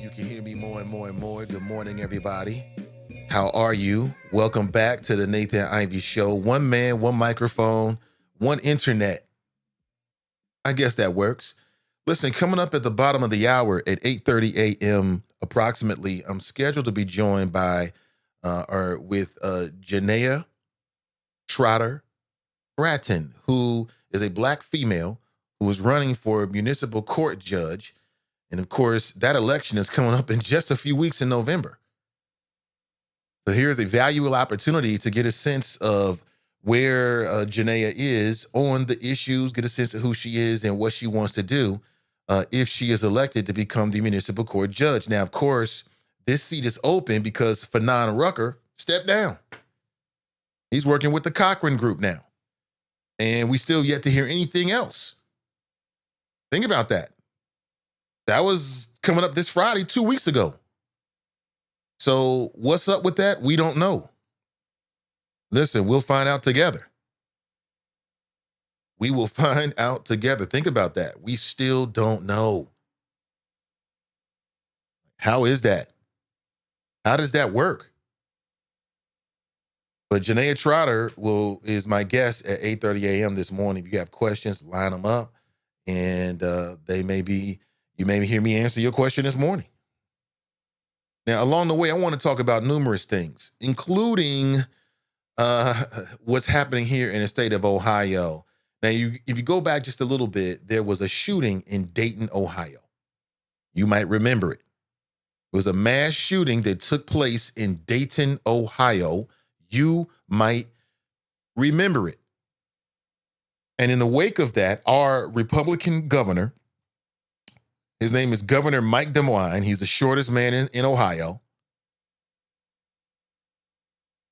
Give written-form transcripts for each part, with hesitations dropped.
You can hear me more and more and more. Good morning, everybody. How are you? Welcome back to the Nathan Ivey Show. One man, one microphone, one internet. I guess that works. Listen, coming up at the bottom of the hour at 8:30 a.m. approximately, I'm scheduled to be joined by with Janaea Trotter Bratton, who is a black female who is running for municipal court judge. And of course, that election is coming up in just a few weeks in November. So here's a valuable opportunity to get a sense of where Janaea is on the issues, get a sense of who she is and what she wants to do if she is elected to become the municipal court judge. Now, of course, this seat is open because Fanon Rucker stepped down. He's working with the Cochran Group now. And we still yet to hear anything else. Think about that. That was coming up this Friday, 2 weeks ago. So what's up with that? We don't know. Listen, we'll find out together. We will find out together. Think about that. We still don't know. How is that? How does that work? But Janaea Trotter is my guest at 8:30 a.m. this morning. If you have questions, line them up. And you may hear me answer your question this morning. Now, along the way, I want to talk about numerous things, including what's happening here in the state of Ohio. Now, if you go back just a little bit, there was a shooting in Dayton, Ohio. You might remember it. It was a mass shooting that took place in Dayton, Ohio. You might remember it. And in the wake of that, our Republican governor, his name is Governor Mike DeWine. He's the shortest man in Ohio.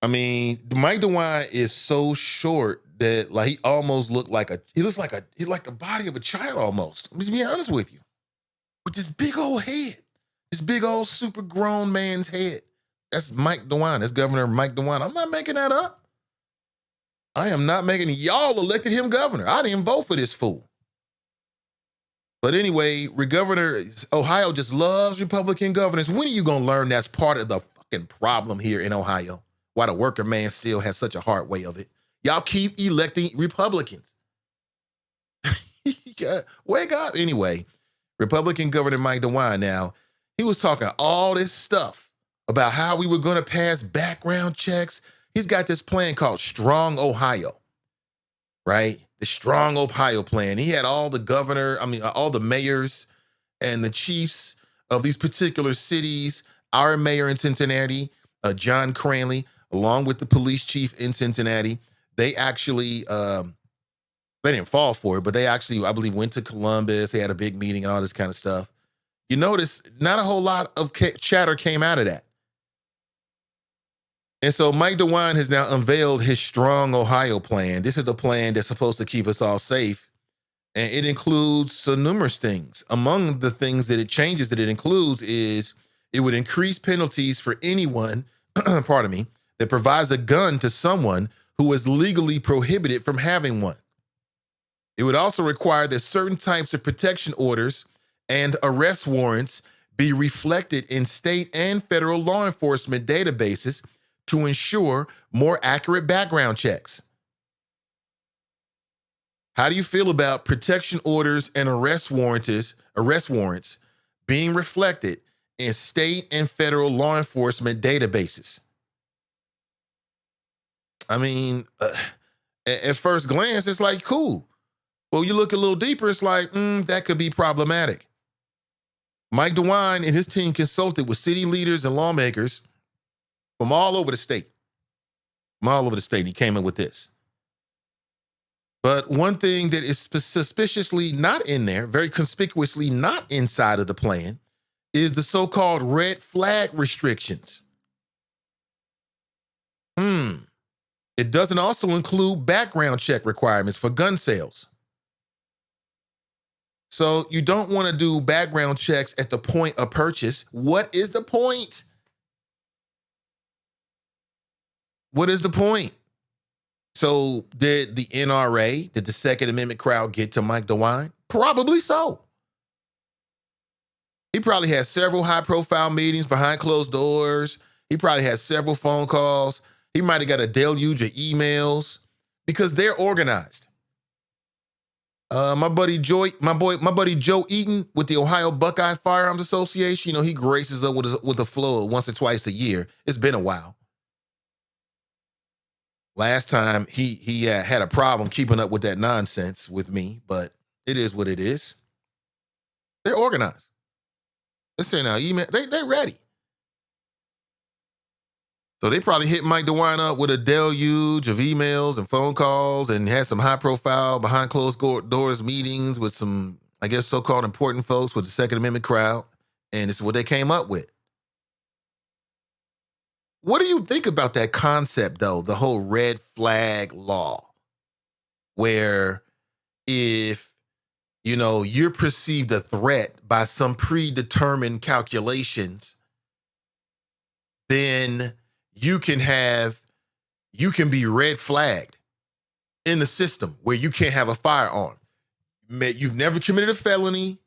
I mean, Mike DeWine is so short that he almost looks like the body of a child almost. I'm just be honest with you. With this big old head, this big old super grown man's head. That's Mike DeWine. That's Governor Mike DeWine. I'm not making that up. I am not making it. Y'all elected him governor. I didn't vote for this fool. But anyway, Ohio just loves Republican governors. When are you going to learn that's part of the fucking problem here in Ohio? Why the worker man still has such a hard way of it. Y'all keep electing Republicans. Yeah, wake up. Anyway, Republican Governor Mike DeWine now, he was talking all this stuff about how we were going to pass background checks. He's got this plan called Strong Ohio, right? The Strong Ohio plan. He had all the mayors and the chiefs of these particular cities, our mayor in Cincinnati, John Cranley, along with the police chief in Cincinnati. They actually, they didn't fall for it, but they actually, I believe, went to Columbus. They had a big meeting and all this kind of stuff. You notice not a whole lot of chatter came out of that. And so Mike DeWine has now unveiled his Strong Ohio plan. This is the plan that's supposed to keep us all safe. And it includes some numerous things. Among the things that it includes is it would increase penalties for anyone, that provides a gun to someone who is legally prohibited from having one. It would also require that certain types of protection orders and arrest warrants be reflected in state and federal law enforcement databases to ensure more accurate background checks. How do you feel about protection orders and arrest warrants being reflected in state and federal law enforcement databases? I mean, at first glance, it's like, cool. Well, you look a little deeper, it's like, that could be problematic. Mike DeWine and his team consulted with city leaders and lawmakers from all over the state. He came in with this. But one thing that is suspiciously not in there, very conspicuously not inside of the plan, is the so-called red flag restrictions. It doesn't also include background check requirements for gun sales. So you don't want to do background checks at the point of purchase. What is the point? What is the point? So did the NRA, did the Second Amendment crowd get to Mike DeWine? Probably so. He probably had several high-profile meetings behind closed doors. He probably had several phone calls. He might have got a deluge of emails because they're organized. My buddy Joe Eaton with the Ohio Buckeye Firearms Association, you know, he graces up with a flow once or twice a year. It's been a while. Last time he had a problem keeping up with that nonsense with me, but it is what it is. They're organized. Let's say now, email, they're ready. So they probably hit Mike DeWine up with a deluge of emails and phone calls and had some high profile behind closed doors meetings with some, I guess, so-called important folks with the Second Amendment crowd. And this is what they came up with. What do you think about that concept, though, the whole red flag law, where if, you know, you're perceived a threat by some predetermined calculations, then you can be red flagged in the system where you can't have a firearm. You've never committed a felony.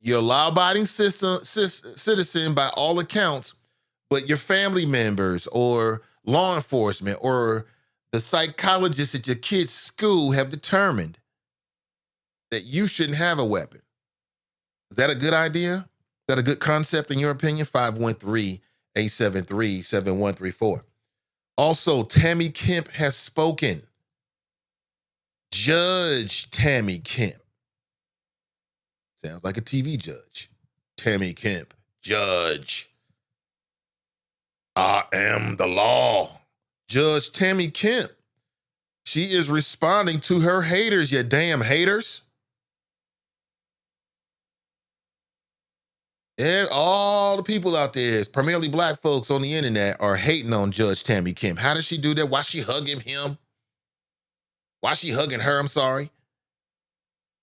You're a law-abiding citizen by all accounts, but your family members or law enforcement or the psychologists at your kid's school have determined that you shouldn't have a weapon. Is that a good idea? Is that a good concept in your opinion? 513-873-7134. Also, Tammy Kemp has spoken. Judge Tammy Kemp. Sounds like a TV judge. Tammy Kemp, judge. I am the law. Judge Tammy Kemp. She is responding to her haters, you damn haters. And all the people out there, primarily black folks on the internet, are hating on Judge Tammy Kemp. How does she do that? Why she hugging him? Why she hugging her? I'm sorry.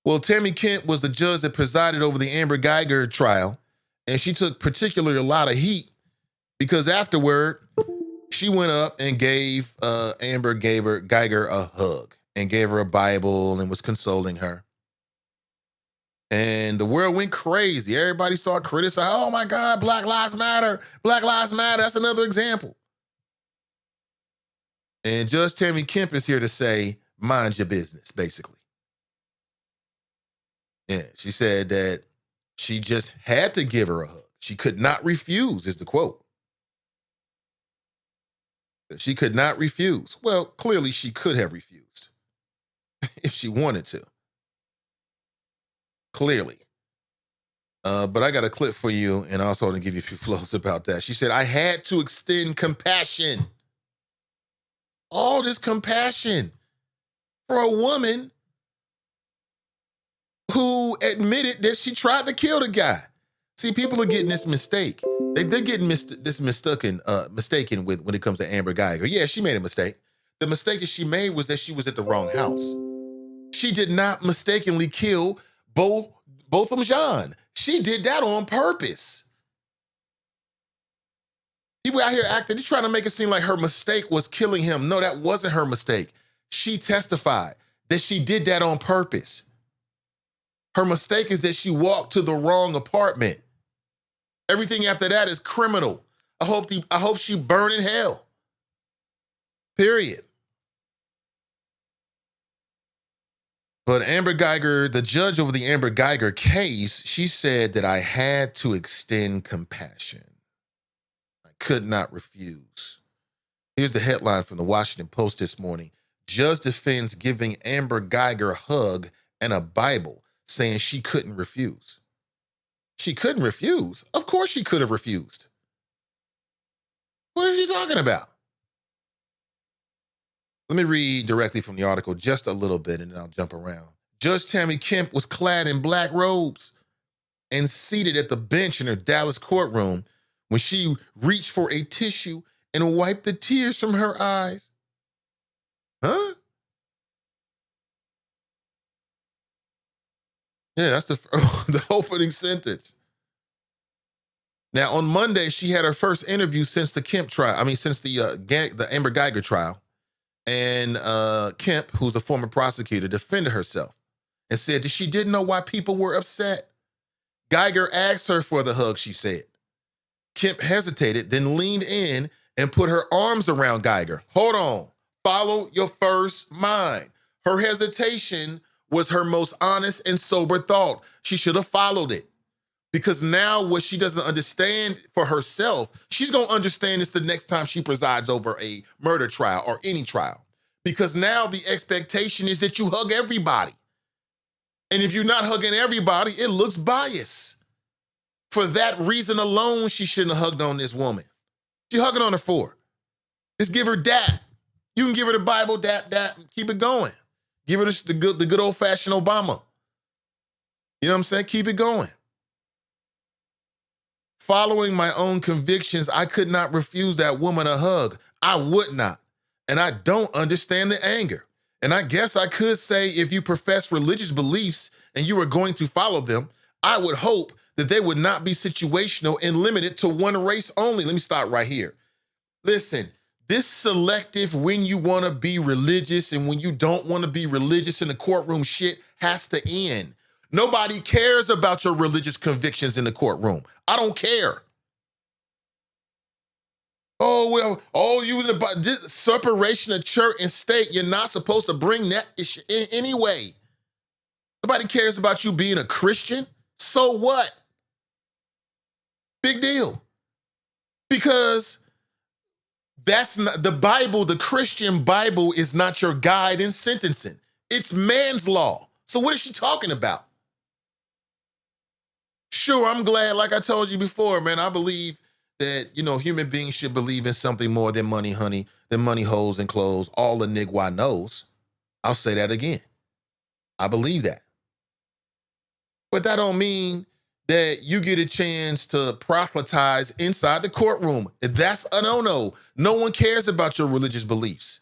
Well, Tammy Kemp was the judge that presided over the Amber Geiger trial, and she took particularly a lot of heat because afterward, she went up and gave Amber Geiger a hug and gave her a Bible and was consoling her. And the world went crazy. Everybody started criticizing, oh my God, Black Lives Matter. Black Lives Matter. That's another example. And Judge Tammy Kemp is here to say, mind your business, basically. Yeah, she said that she just had to give her a hug. She could not refuse, is the quote. She could not refuse. Well, clearly she could have refused if she wanted to. Clearly. But I got a clip for you and also want to give you a few flows about that. She said, I had to extend compassion. All this compassion for a woman who admitted that she tried to kill the guy. See, people are getting this mistake. They're getting mistaken with when it comes to Amber Geiger. Yeah, she made a mistake. The mistake that she made was that she was at the wrong house. She did not mistakenly kill Botham Jean. She did that on purpose. People out here acting, they're trying to make it seem like her mistake was killing him. No, that wasn't her mistake. She testified that she did that on purpose. Her mistake is that she walked to the wrong apartment. Everything after that is criminal. I hope she burn in hell. Period. But Amber Geiger, the judge over the Amber Geiger case, she said that I had to extend compassion. I could not refuse. Here's the headline from the Washington Post this morning. Judge defends giving Amber Geiger a hug and a Bible, saying she couldn't refuse. She couldn't refuse? Of course she could have refused. What is she talking about? Let me read directly from the article just a little bit and then I'll jump around. Judge Tammy Kemp was clad in black robes and seated at the bench in her Dallas courtroom when she reached for a tissue and wiped the tears from her eyes. Huh? Yeah, that's the opening sentence. Now, on Monday, she had her first interview since the Kemp trial. Since the Amber Geiger trial. And Kemp, who's a former prosecutor, defended herself and said that she didn't know why people were upset. Geiger asked her for the hug, she said. Kemp hesitated, then leaned in and put her arms around Geiger. Hold on. Follow your first mind. Her hesitation was her most honest and sober thought. She should have followed it. Because now what she doesn't understand for herself, she's going to understand this the next time she presides over a murder trial or any trial. Because now the expectation is that you hug everybody. And if you're not hugging everybody, it looks biased. For that reason alone, she shouldn't have hugged on this woman. She hugging on her for. Just give her dap. You can give her the Bible, dap, dap, and keep it going. Give her the good old-fashioned Obama. You know what I'm saying? Keep it going. Following my own convictions, I could not refuse that woman a hug. I would not. And I don't understand the anger. And I guess I could say if you profess religious beliefs and you are going to follow them, I would hope that they would not be situational and limited to one race only. Let me start right here. Listen, this selective when you want to be religious and when you don't want to be religious in the courtroom shit has to end. Nobody cares about your religious convictions in the courtroom. I don't care. Oh, well, you in the separation of church and state, you're not supposed to bring that issue in anyway. Nobody cares about you being a Christian. So what? Big deal. Because that's not the Bible, the Christian Bible is not your guide in sentencing. It's man's law. So what is she talking about? Sure, I'm glad, like I told you before, man, I believe that, human beings should believe in something more than money, honey, than money, hoes, and clothes, all the nigga knows. I'll say that again. I believe that. But that don't mean that you get a chance to proselytize inside the courtroom. That's a no-no. No one cares about your religious beliefs.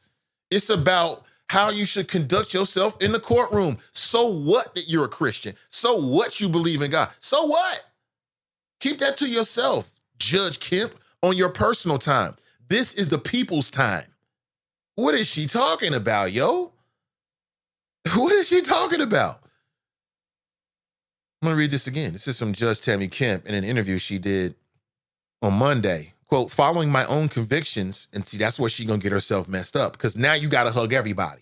It's about how you should conduct yourself in the courtroom. So what that you're a Christian? So what you believe in God? So what? Keep that to yourself, Judge Kemp, on your personal time. This is the people's time. What is she talking about, yo? What is she talking about? I'm going to read this again. This is from Judge Tammy Kemp in an interview she did on Monday. Quote, following my own convictions, and see, that's where she's going to get herself messed up because now you got to hug everybody.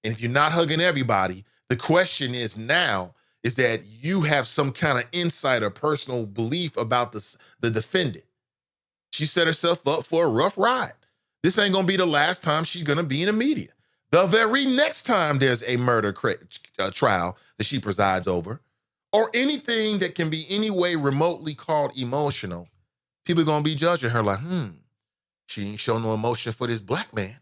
And if you're not hugging everybody, the question is now is that you have some kind of insight or personal belief about the defendant. She set herself up for a rough ride. This ain't going to be the last time she's going to be in the media. The very next time there's a murder trial that she presides over, or anything that can be any way remotely called emotional, people are going to be judging her like, she ain't show no emotion for this black man.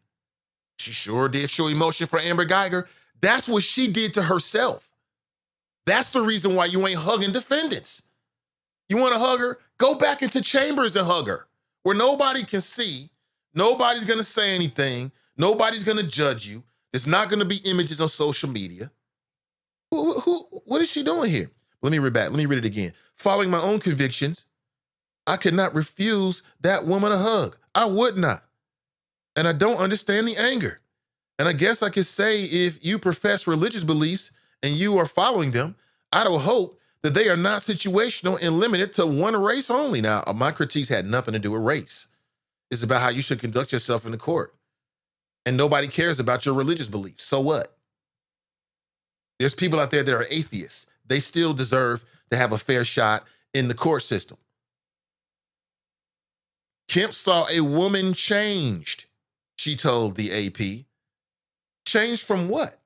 She sure did show emotion for Amber Geiger. That's what she did to herself. That's the reason why you ain't hugging defendants. You want to hug her? Go back into chambers and hug her where nobody can see. Nobody's going to say anything. Nobody's going to judge you. There's not going to be images on social media. What is she doing here? Let me read back. Let me read it again. Following my own convictions, I could not refuse that woman a hug. I would not. And I don't understand the anger. And I guess I could say if you profess religious beliefs and you are following them, I don't hope that they are not situational and limited to one race only. Now, my critiques had nothing to do with race. It's about how you should conduct yourself in the court. And nobody cares about your religious beliefs. So what? There's people out there that are atheists. They still deserve to have a fair shot in the court system. Kemp saw a woman changed, she told the AP. Changed from what?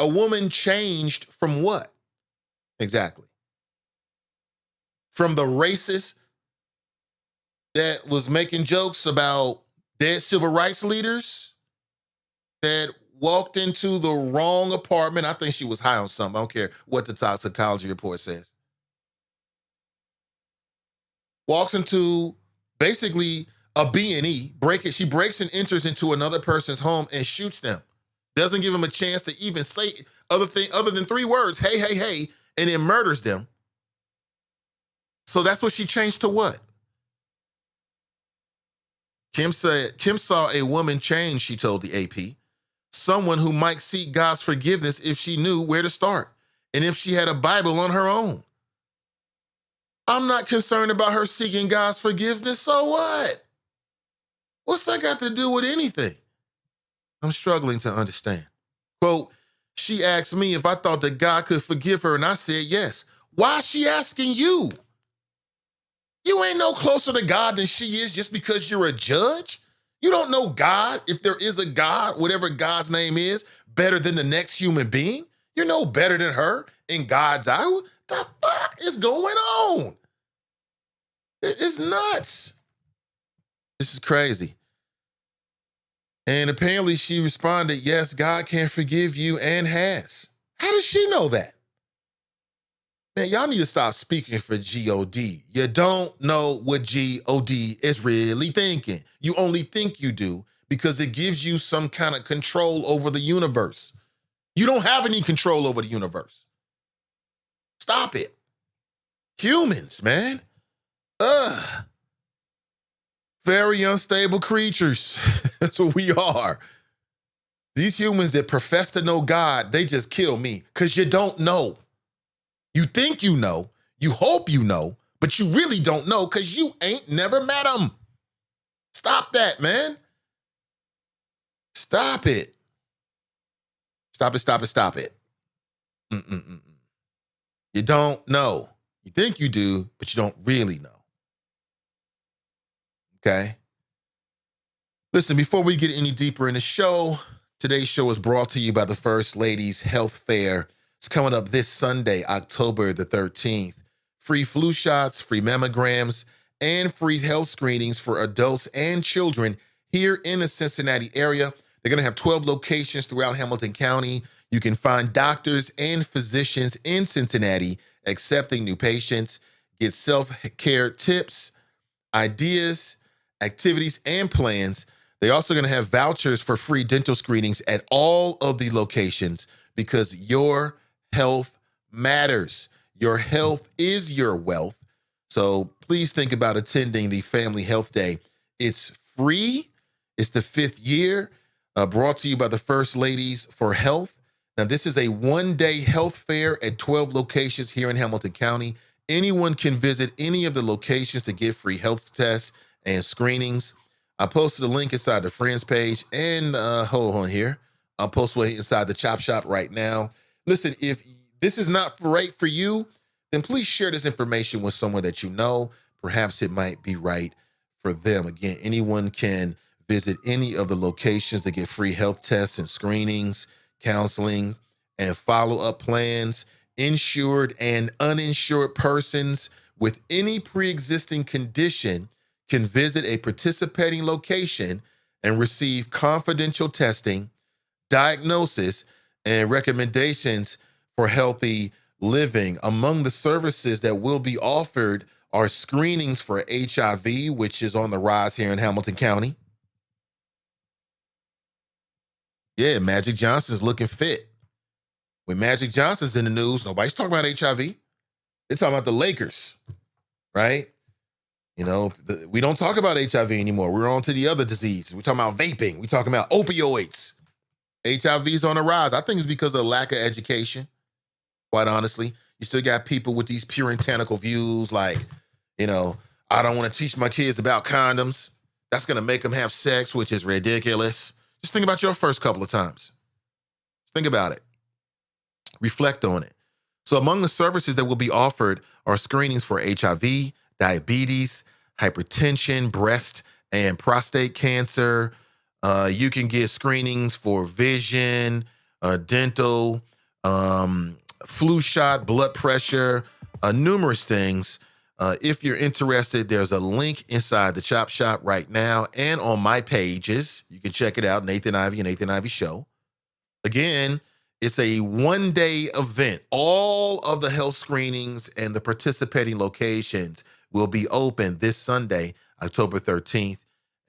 A woman changed from what? Exactly. From the racist that was making jokes about dead civil rights leaders that walked into the wrong apartment. I think she was high on something. I don't care what the toxicology report says. Walks into basically a B&E, she breaks and enters into another person's home and shoots them. Doesn't give them a chance to even say other than 3 words, hey, hey, hey, and then murders them. So that's what she changed to what? Kim saw a woman change, she told the AP. Someone who might seek God's forgiveness if she knew where to start. and if she had a Bible on her own. I'm not concerned about her seeking God's forgiveness. So what? What's that got to do with anything? I'm struggling to understand. Quote, she asked me if I thought that God could forgive her, and I said yes. Why is she asking you? You ain't no closer to God than she is just because you're a judge. You don't know God, if there is a God, whatever God's name is, better than the next human being. You're no better than her in God's eye. What the fuck is going on? It's nuts. This is crazy. And apparently she responded, yes, God can forgive you and has. How does she know that? Man, y'all need to stop speaking for G-O-D. You don't know what G-O-D is really thinking. You only think you do because it gives you some kind of control over the universe. You don't have any control over the universe. Stop it. Humans, man. Very unstable creatures. That's what we are. These humans that profess to know God, they just kill me because you don't know. You think you know, you hope you know, but you really don't know because you ain't never met them. Stop that, man. Stop it. Stop it, stop it, stop it. You don't know. You think you do, but you don't really know. Okay? Listen, before we get any deeper in the show, today's show is brought to you by the First Lady's Health Fair. It's coming up this Sunday, October the 13th. Free flu shots, free mammograms, and free health screenings for adults and children here in the Cincinnati area. They're going to have 12 locations throughout Hamilton County. You can find doctors and physicians in Cincinnati accepting new patients, get self-care tips, ideas, activities, and plans. They're also going to have vouchers for free dental screenings at all of the locations because your health matters. Your health is your wealth. So please think about attending the Family Health Day. It's free. It's the 5th year, brought to you by the First Ladies for Health. Now, this is a one-day health fair at 12 locations here in Hamilton County. Anyone can visit any of the locations to get free health tests and screenings. I posted a link inside the Friends page, and hold on here. I'll post one inside the Chop Shop right now. Listen, if this is not right for you, then please share this information with someone that you know. Perhaps it might be right for them. Again, anyone can visit any of the locations to get free health tests and screenings, counseling, and follow-up plans. Insured and uninsured persons with any pre-existing condition can visit a participating location and receive confidential testing, diagnosis, and recommendations for healthy living. Among the services that will be offered are screenings for HIV, which is on the rise here in Hamilton County. Yeah, Magic Johnson's looking fit. When Magic Johnson's in the news, nobody's talking about HIV. They're talking about the Lakers, right? You know, we don't talk about HIV anymore. We're on to the other disease. We're talking about vaping. We're talking about opioids. HIV's on the rise. I think it's because of the lack of education, quite honestly. You still got people with these puritanical views like, you know, I don't want to teach my kids about condoms. That's going to make them have sex, which is ridiculous. Just think about your first couple of times. Think about it. Reflect on it. So among the services that will be offered are screenings for HIV, diabetes, hypertension, breast and prostate cancer. You can get screenings for vision, dental, flu shot, blood pressure, numerous things. If you're interested, there's a link inside the Chop Shop right now and on my pages. You can check it out, Nathan Ivey and Nathan Ivey Show. Again, it's a one-day event. All of the health screenings and the participating locations will be open this Sunday, October 13th.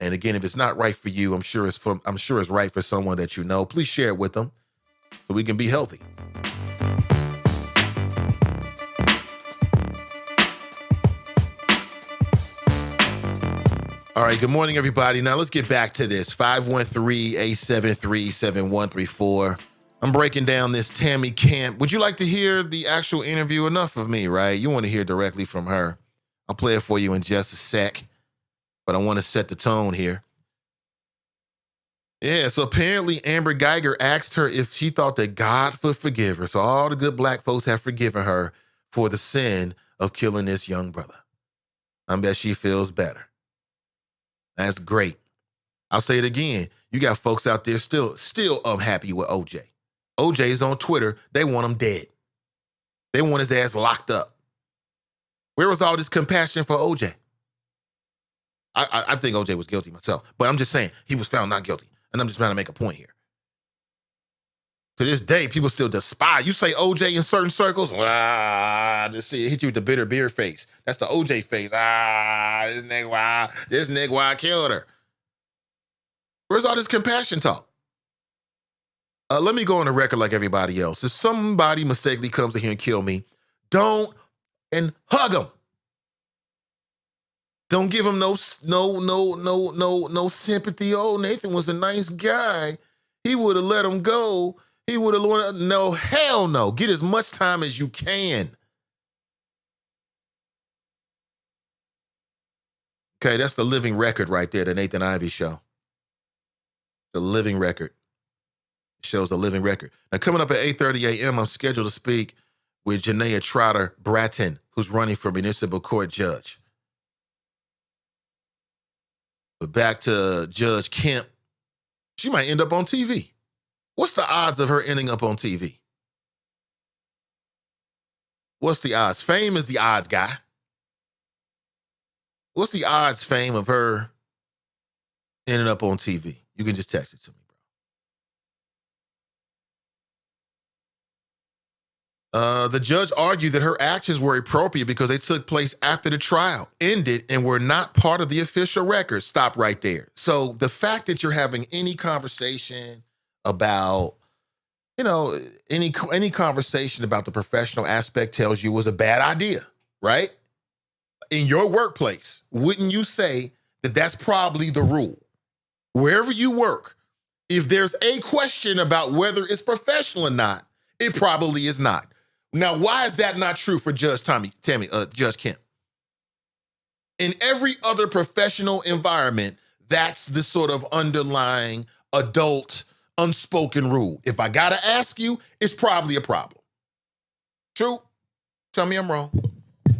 And again, if it's not right for you, I'm sure it's right for someone that you know. Please share it with them so we can be healthy. All right, good morning, everybody. Now let's get back to this. 513-873-7134. I'm breaking down this Tammy Camp. Would you like to hear the actual interview? Enough of me, right? You want to hear directly from her. I'll play it for you in just a sec, but I want to set the tone here. Yeah, so apparently Amber Geiger asked her if she thought that God would forgive her. So all the good black folks have forgiven her for the sin of killing this young brother. I bet she feels better. That's great. I'll say it again. You got folks out there still unhappy with OJ. OJ's on Twitter. They want him dead. They want his ass locked up. Where was all this compassion for OJ? I think OJ was guilty myself, but I'm just saying he was found not guilty. And I'm just trying to make a point here. To this day, people still despise. You say OJ in certain circles, just see it hit you with the bitter beer face. That's the OJ face. This nigga killed her. Where's all this compassion talk? Let me go on the record like everybody else. If somebody mistakenly comes in here and kill me, don't and hug him. Don't give him no sympathy. Oh, Nathan was a nice guy. He would have let him go. He would have no, hell no. Get as much time as you can. Okay, that's the living record right there, the Nathan Ivey Show. The living record. It shows the living record. Now, coming up at 8:30 a.m., I'm scheduled to speak with Janaea Trotter Bratton, who's running for municipal court judge. But back to Judge Kemp, she might end up on TV. What's the odds of her ending up on TV? What's the odds? Fame is the odds guy. What's the odds, Fame, of her ending up on TV? You can just text it to me, bro. The judge argued that her actions were appropriate because they took place after the trial ended and were not part of the official record. Stop right there. So the fact that you're having any conversation about, any conversation about the professional aspect tells you was a bad idea, right? In your workplace, wouldn't you say that that's probably the rule? Wherever you work, if there's a question about whether it's professional or not, it probably is not. Now, why is that not true for Judge Kemp? In every other professional environment, that's the sort of underlying adult unspoken rule. If I gotta ask you, it's probably a problem. True? Tell me I'm wrong.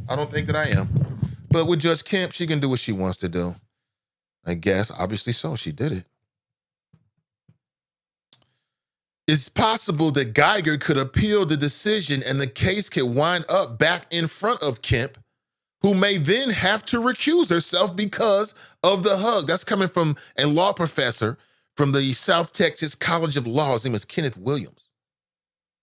I don't think that I am. But with Judge Kemp, she can do what she wants to do. I guess, obviously so, she did it. It's possible that Geiger could appeal the decision and the case could wind up back in front of Kemp, who may then have to recuse herself because of the hug. That's coming from a law professor from the South Texas College of Law. His name is Kenneth Williams.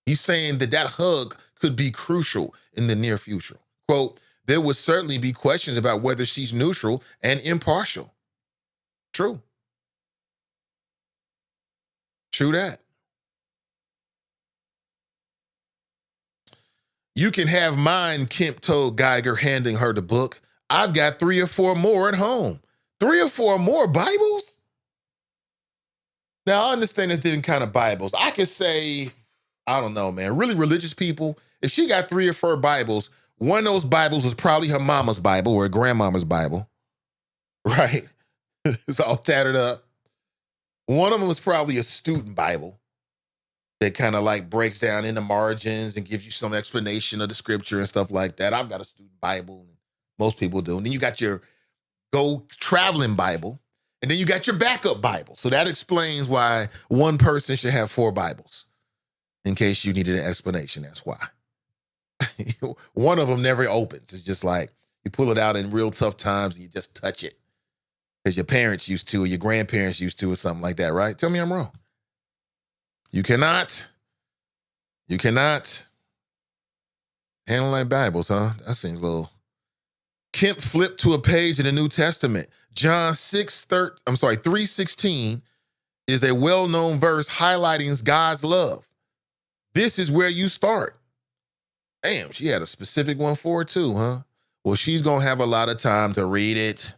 He's saying that hug could be crucial in the near future. Quote, there would certainly be questions about whether she's neutral and impartial. True. True that. You can have mine, Kemp told Geiger, handing her the book. I've got 3 or 4 more at home. 3 or 4 more Bibles? Now, I understand there's different kind of Bibles. I could say, I don't know, man, really religious people, if she got 3 or 4 Bibles, one of those Bibles was probably her mama's Bible or her grandmama's Bible, right? It's all tattered up. One of them was probably a student Bible that kind of like breaks down in the margins and gives you some explanation of the scripture and stuff like that. I've got a student Bible, and most people do. And then you got your go traveling Bible, and then you got your backup Bible. So that explains why one person should have 4 Bibles, in case you needed an explanation. That's why. One of them never opens. It's just like you pull it out in real tough times and you just touch it because your parents used to or your grandparents used to or something like that, right? Tell me I'm wrong. You cannot handle like Bibles, huh? That seems a little. Kemp flipped to a page in the New Testament. John 3:16 is a well-known verse highlighting God's love. This is where you start. Damn, she had a specific one for it too, huh? Well, she's going to have a lot of time to read it.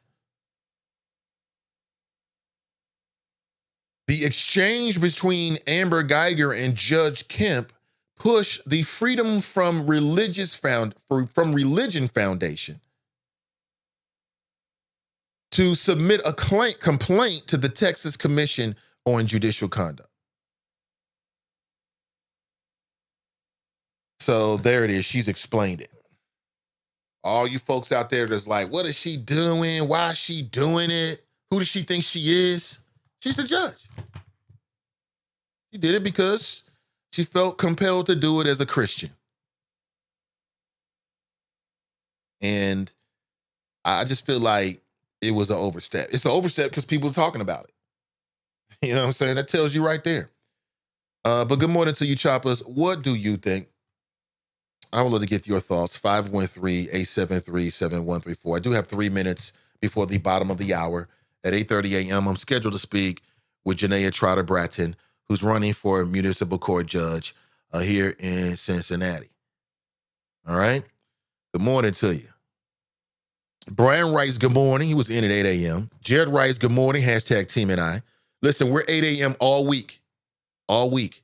The exchange between Amber Geiger and Judge Kemp pushed the Freedom from Religion Foundation to submit a complaint to the Texas Commission on Judicial Conduct. So there it is. She's explained it. All you folks out there that's like, what is she doing? Why is she doing it? Who does she think she is? She's a judge. She did it because she felt compelled to do it as a Christian. And I just feel like it was an overstep. It's an overstep because people are talking about it. You know what I'm saying? That tells you right there. But good morning to you, Choppers. What do you think? I would love to get your thoughts. 513-873-7134. I do have 3 minutes before the bottom of the hour. At 8:30 a.m., I'm scheduled to speak with Janaea Trotter-Bratton, who's running for municipal court judge here in Cincinnati. All right? Good morning to you. Brian writes, good morning. He was in at 8 a.m. Jared writes, good morning, hashtag Team and I. Listen, we're 8 a.m. all week. All week.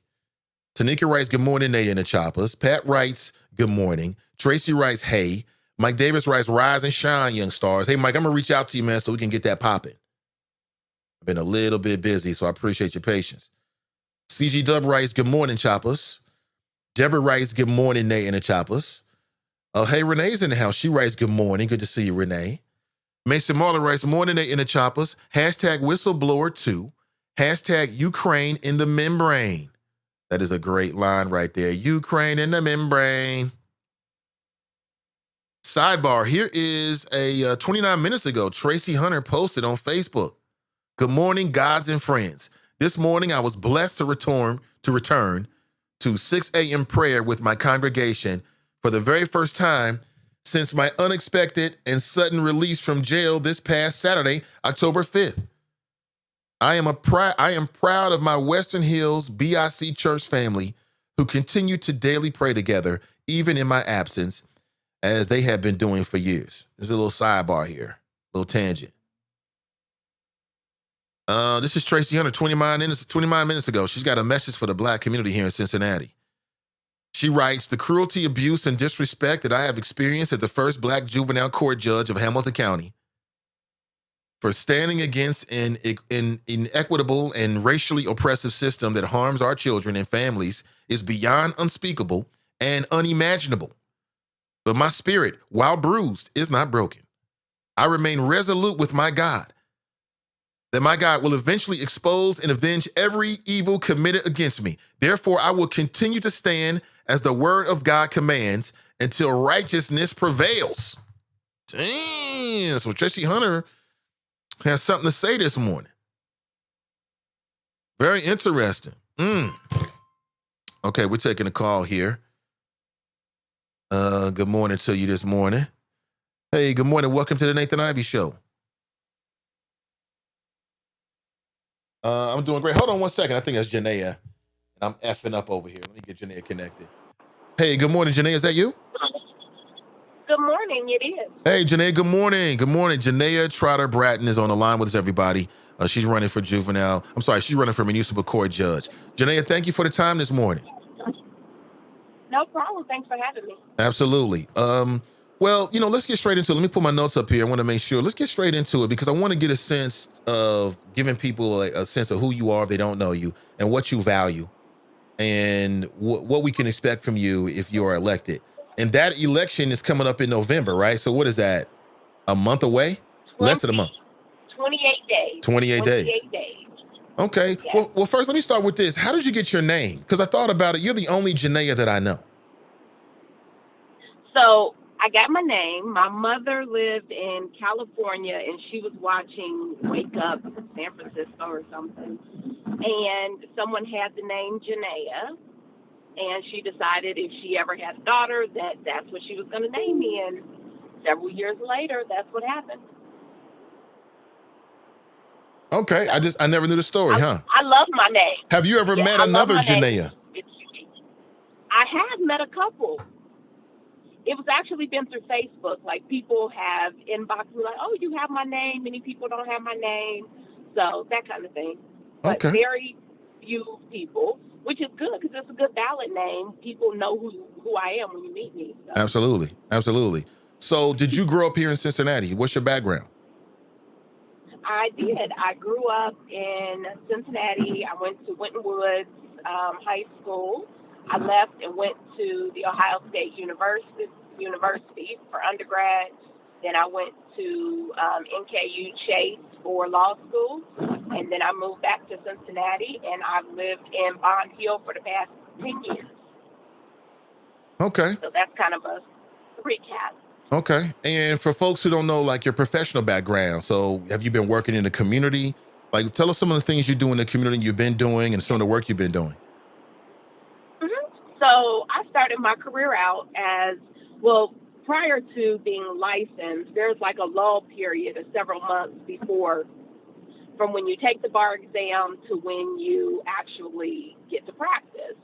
Tanika writes, good morning, Naya and the Choppers. Pat writes, good morning. Tracy writes, hey. Mike Davis writes, rise and shine, young stars. Hey, Mike, I'm going to reach out to you, man, so we can get that popping. I've been a little bit busy, so I appreciate your patience. CG Dub writes, good morning, Choppers. Deborah writes, good morning, Naya and the Choppers. Hey, Renee's in the house. She writes, good morning. Good to see you, Renee. Mason Marlin writes, morning, Naya and the Choppers. Hashtag whistleblower2. Hashtag Ukraine in the membrane. That is a great line right there. Ukraine in the membrane. Sidebar, here is a 29 minutes ago, Tracy Hunter posted on Facebook. Good morning, gods and friends. This morning I was blessed to return to 6 a.m. prayer with my congregation for the very first time since my unexpected and sudden release from jail this past Saturday, October 5th. I am proud of my Western Hills BIC church family who continue to daily pray together, even in my absence, as they have been doing for years. There's a little sidebar here, a little tangent. This is Tracy Hunter, 29 minutes ago. She's got a message for the Black community here in Cincinnati. She writes, the cruelty, abuse, and disrespect that I have experienced as the first Black juvenile court judge of Hamilton County for standing against an inequitable and racially oppressive system that harms our children and families is beyond unspeakable and unimaginable. But my spirit, while bruised, is not broken. I remain resolute with my God, that my God will eventually expose and avenge every evil committed against me. Therefore, I will continue to stand as the word of God commands until righteousness prevails. Damn, so Tracy Hunter has something to say this morning. Very interesting. Okay, we're taking a call here. Good morning to you this morning. Hey, good morning. Welcome to the Nathan Ivey Show. I'm doing great. Hold on one second. I think that's Janaea. I'm effing up over here. Let me get Janaea connected. Hey, good morning, Janaea. Is that you? Good morning, it is. Hey, Janaea, good morning. Good morning. Janaea Trotter-Bratton is on the line with us, everybody. She's running for she's running for municipal court judge. Janaea, thank you for the time this morning. No problem. Thanks for having me. Absolutely. Well, let's get straight into it. Let me put my notes up here. I want to make sure. Let's get straight into it because I want to get a sense of giving people a sense of who you are if they don't know you and what you value and what we can expect from you if you are elected. And that election is coming up in November, right? So what is that? A month away? Less than a month. 28 days. 28 days. Okay. Yes. Well, first, let me start with this. How did you get your name? Because I thought about it. You're the only Janaea that I know. So I got my name. My mother lived in California, and she was watching Wake Up San Francisco or something. And someone had the name Janaea. And she decided if she ever had a daughter, that's what she was going to name me. And several years later, that's what happened. Okay. I never knew the story, huh? I love my name. Have you ever met another Janaea? I have met a couple. It was actually been through Facebook. Like, people have inboxed me like, oh, you have my name. Many people don't have my name. So that kind of thing. but Okay. very few people, which is good because it's a good ballot name. People know who I am when you meet me. So. Absolutely. Absolutely. So, did you grow up here in Cincinnati? What's your background? I did. I grew up in Cincinnati. I went to Winton Woods High School. I left and went to the Ohio State University for undergrad. Then I went to NKU Chase for law school, and then I moved back to Cincinnati, and I've lived in Bond Hill for the past 10 years. Okay. So that's kind of a recap. Okay. And for folks who don't know, like, your professional background, so have you been working in the community? Like, tell us some of the things you do in the community you've been doing and some of the work you've been doing. So I started my career out as, well, prior to being licensed, there's like a lull period of several months before, from when you take the bar exam to when you actually get to practice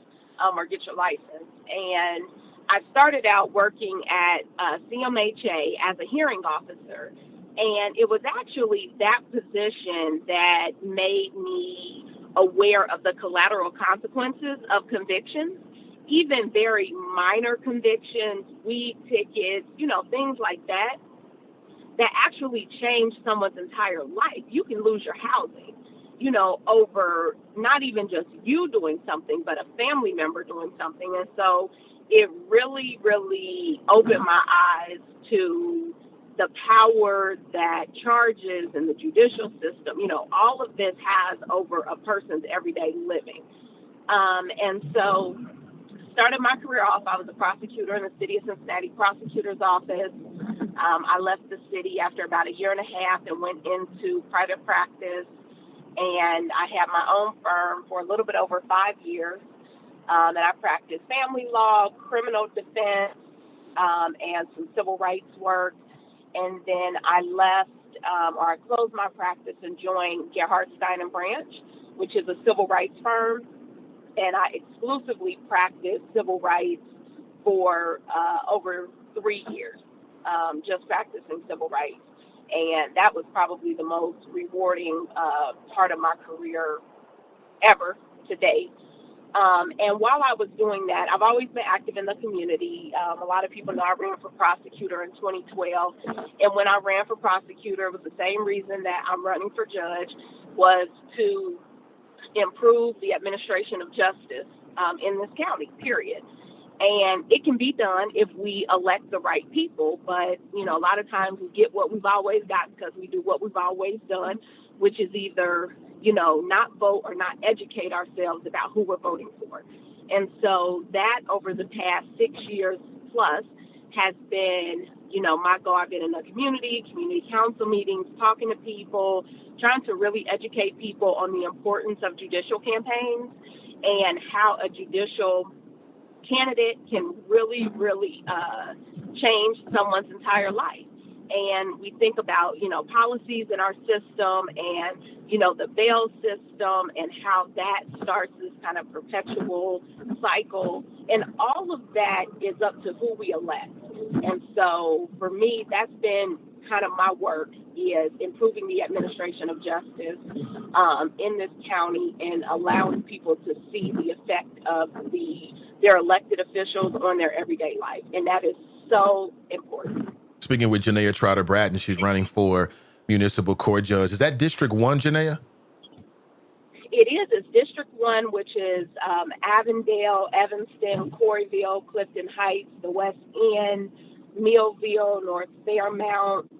or get your license. And I started out working at CMHA as a hearing officer. And it was actually that position that made me aware of the collateral consequences of convictions, even very minor convictions, weed tickets, things like that actually change someone's entire life. You can lose your housing, over not even just you doing something, but a family member doing something. And so it really, really opened my eyes to the power that charges and the judicial system, all of this has over a person's everyday living. And so started my career off, I was a prosecutor in the city of Cincinnati prosecutor's office. I left the city after about a year and a half and went into private practice. And I had my own firm for a little bit over 5 years. And I practiced family law, criminal defense, and some civil rights work. And then I left, or I closed my practice and joined Gerhard Stein and Branch, which is a civil rights firm. And I exclusively practiced civil rights for over 3 years, just practicing civil rights. And that was probably the most rewarding part of my career ever to date. And while I was doing that, I've always been active in the community. A lot of people know I ran for prosecutor in 2012. And when I ran for prosecutor, it was the same reason that I'm running for judge, was to improve the administration of justice in this county, period. And it can be done if we elect the right people. But, a lot of times we get what we've always got because we do what we've always done, which is either, not vote or not educate ourselves about who we're voting for. And so that over the past 6 years plus has been, my goal. I've been in the community council meetings, talking to people, trying to really educate people on the importance of judicial campaigns and how a judicial candidate can really, really change someone's entire life. And we think about, policies in our system and, the bail system and how that starts this kind of perpetual cycle. And all of that is up to who we elect. And so for me, that's been kind of my work, is improving the administration of justice in this county and allowing people to see the effect of their elected officials on their everyday life. And that is so important. Speaking with Janaea Trotter Bratton, she's running for municipal court judge. Is that District 1, Janaea? It is. It's District 1, which is Avondale, Evanston, Corryville, Clifton Heights, the West End, Millville, North Fairmount,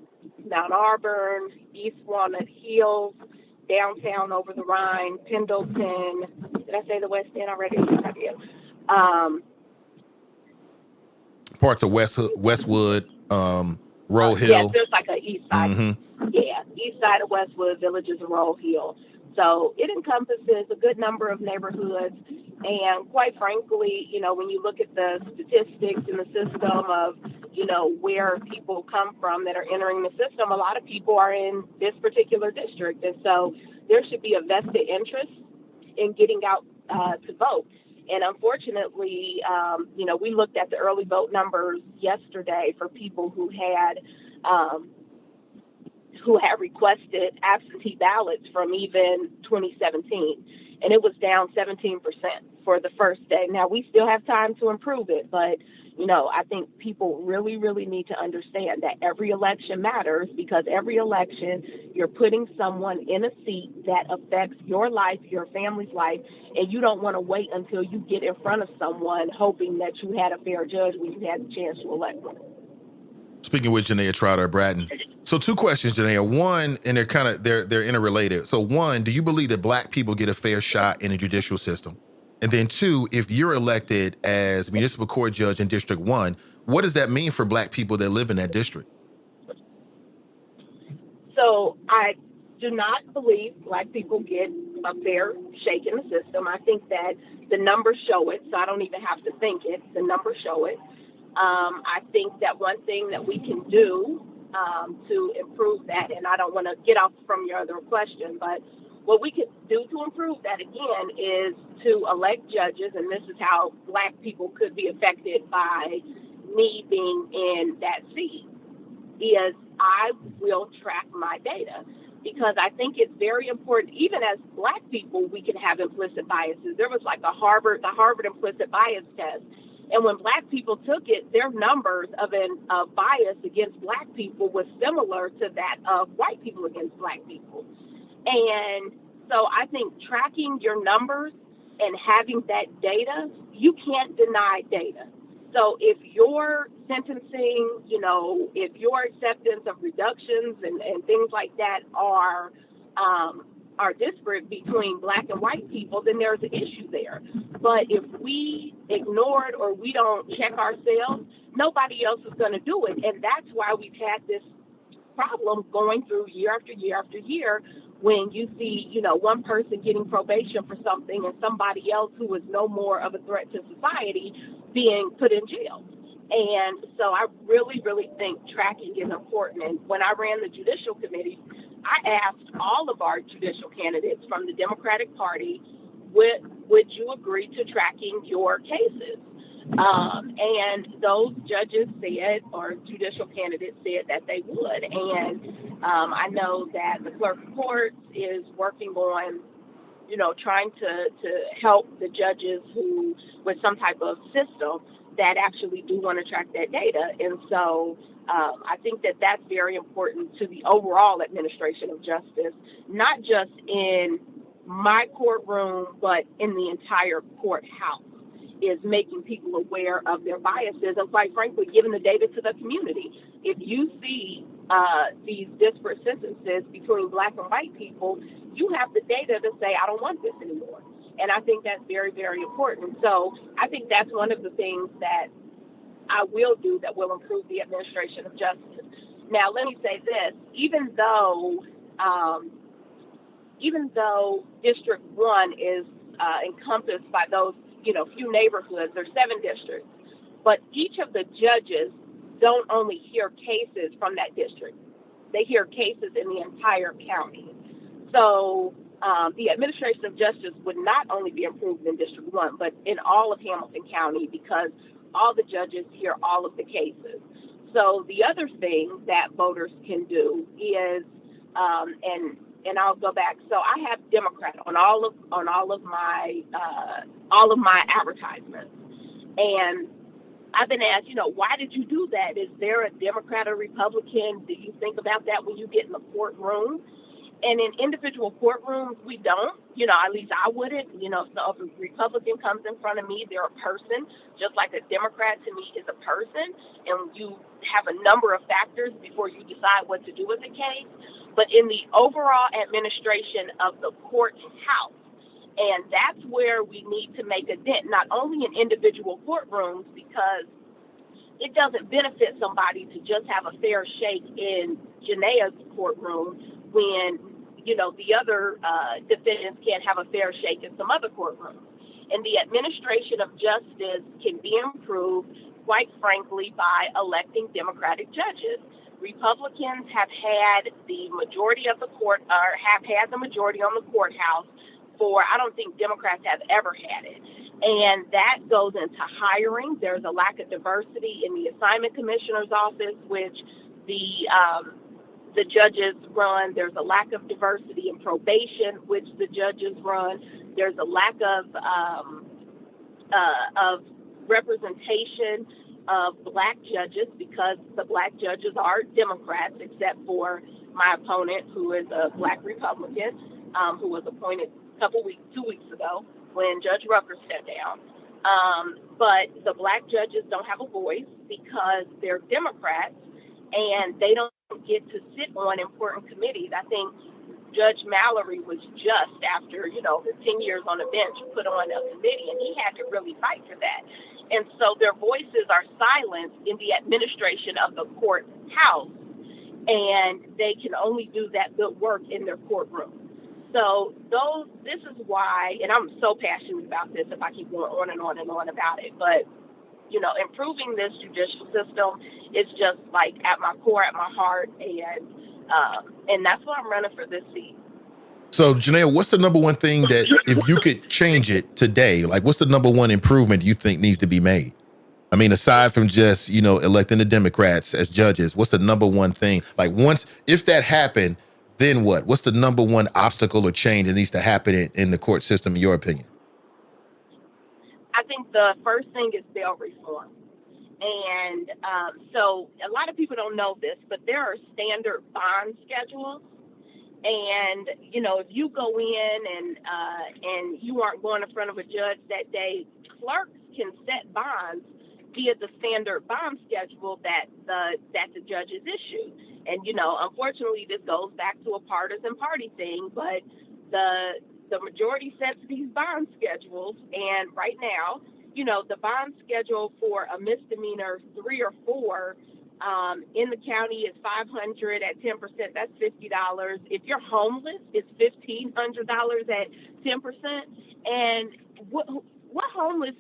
Mount Auburn, East Walnut Hills, downtown over the Rhine, Pendleton. Did I say the West End already? I did. Parts of Westwood, Roll Hill. Yes, there's like an east side. Mm-hmm. Yeah, east side of Westwood, Villages of Roll Hill. So it encompasses a good number of neighborhoods. And quite frankly, when you look at the statistics in the system of, where people come from that are entering the system, a lot of people are in this particular district. And so there should be a vested interest in getting out to vote. And unfortunately, we looked at the early vote numbers yesterday for people who had who had requested absentee ballots from even 2017, and it was down 17% for the first day. Now, we still have time to improve it, but I think people really, really need to understand that every election matters, because every election you're putting someone in a seat that affects your life, your family's life, and you don't want to wait until you get in front of someone hoping that you had a fair judge when you had the chance to elect one. Speaking with Janaea Trotter Bratton. So 2 questions, Janaea. One, and they're interrelated. So 1, do you believe that Black people get a fair shot in the judicial system? And then 2, if you're elected as municipal court judge in District 1, what does that mean for Black people that live in that district? So I do not believe Black people get a fair shake in the system. I think that the numbers show it, so I don't even have to think it. The numbers show it. I think that one thing that we can do to improve that, and I don't want to get off from your other question, but what we could do to improve that, again, is to elect judges, and this is how Black people could be affected by me being in that seat, is I will track my data, because I think it's very important. Even as Black people, we can have implicit biases. There was like the Harvard implicit bias test. And when Black people took it, their numbers of bias against Black people was similar to that of white people against Black people. And so I think tracking your numbers and having that data, you can't deny data. So if your sentencing, if your acceptance of reductions and things like that are disparate between Black and white people, then there's an issue there. But if we ignore it or we don't check ourselves, nobody else is going to do it. And that's why we've had this problem going through year after year after year, when you see, one person getting probation for something and somebody else who is no more of a threat to society being put in jail. And so I really, really think tracking is important. And when I ran the Judicial Committee, I asked all of our judicial candidates from the Democratic Party, would you agree to tracking your cases? And those judges said, or judicial candidates said, that they would. And I know that the clerk of courts is working on, trying to help the judges who, with some type of system that actually do want to track that data. And so I think that that's very important to the overall administration of justice, not just in my courtroom, but in the entire courthouse, is making people aware of their biases and, quite frankly, giving the data to the community. If you see these disparate sentences between Black and white people, you have the data to say, I don't want this anymore. And I think that's very, very important. So I think that's one of the things that I will do that will improve the administration of justice. Now, let me say this, even though District 1 is encompassed by those, few neighborhoods, there's 7 districts, but each of the judges don't only hear cases from that district. They hear cases in the entire county. So the administration of justice would not only be improved in District 1, but in all of Hamilton County, because all the judges hear all of the cases. So the other thing that voters can do is, and I'll go back. So I have Democrat on all of my advertisements, and I've been asked, why did you do that? Is there a Democrat or Republican? Do you think about that when you get in the courtroom? And in individual courtrooms, we don't. At least I wouldn't. So if a Republican comes in front of me, they're a person, just like a Democrat to me is a person, and you have a number of factors before you decide what to do with the case. But in the overall administration of the courthouse, and that's where we need to make a dent, not only in individual courtrooms, because it doesn't benefit somebody to just have a fair shake in Janaea's courtroom when, the other defendants can't have a fair shake in some other courtrooms. And the administration of justice can be improved, quite frankly, by electing Democratic judges. Republicans have had the majority of the court, or have had the majority on the courthouse for, I don't think Democrats have ever had it. And that goes into hiring. There's a lack of diversity in the assignment commissioner's office, which the the judges run. There's a lack of diversity in probation, which the judges run. There's a lack of representation of black judges because the black judges are Democrats, except for my opponent, who is a black Republican, who was appointed 2 weeks ago when Judge Rucker stepped down. But the black judges don't have a voice because they're Democrats and they don't get to sit on important committees. I think Judge Mallory was just after, the 10 years on the bench, put on a committee, and he had to really fight for that. And so their voices are silenced in the administration of the courthouse, and they can only do that good work in their courtroom. So this is why, and I'm so passionate about this if I keep going on and on and on about it, but, improving this judicial system is just like at my core, at my heart, and that's why I'm running for this seat. So, Janelle, what's the number one thing that if you could change it today, like what's the number one improvement you think needs to be made? I mean, aside from just, electing the Democrats as judges, what's the number one thing? Like if that happened, then what? What's the number one obstacle or change that needs to happen in the court system, in your opinion? I think the first thing is bail reform. And so a lot of people don't know this, but there are standard bond schedules. And, if you go in and you aren't going in front of a judge that day, clerks can set bonds via the standard bond schedule that the judges issue. And, unfortunately, this goes back to a partisan party thing, but the majority sets these bond schedules. And right now, the bond schedule for a misdemeanor 3 or 4 in the county is $500 at 10%. That's $50. If you're homeless, it's $1,500 at 10%. And what homeless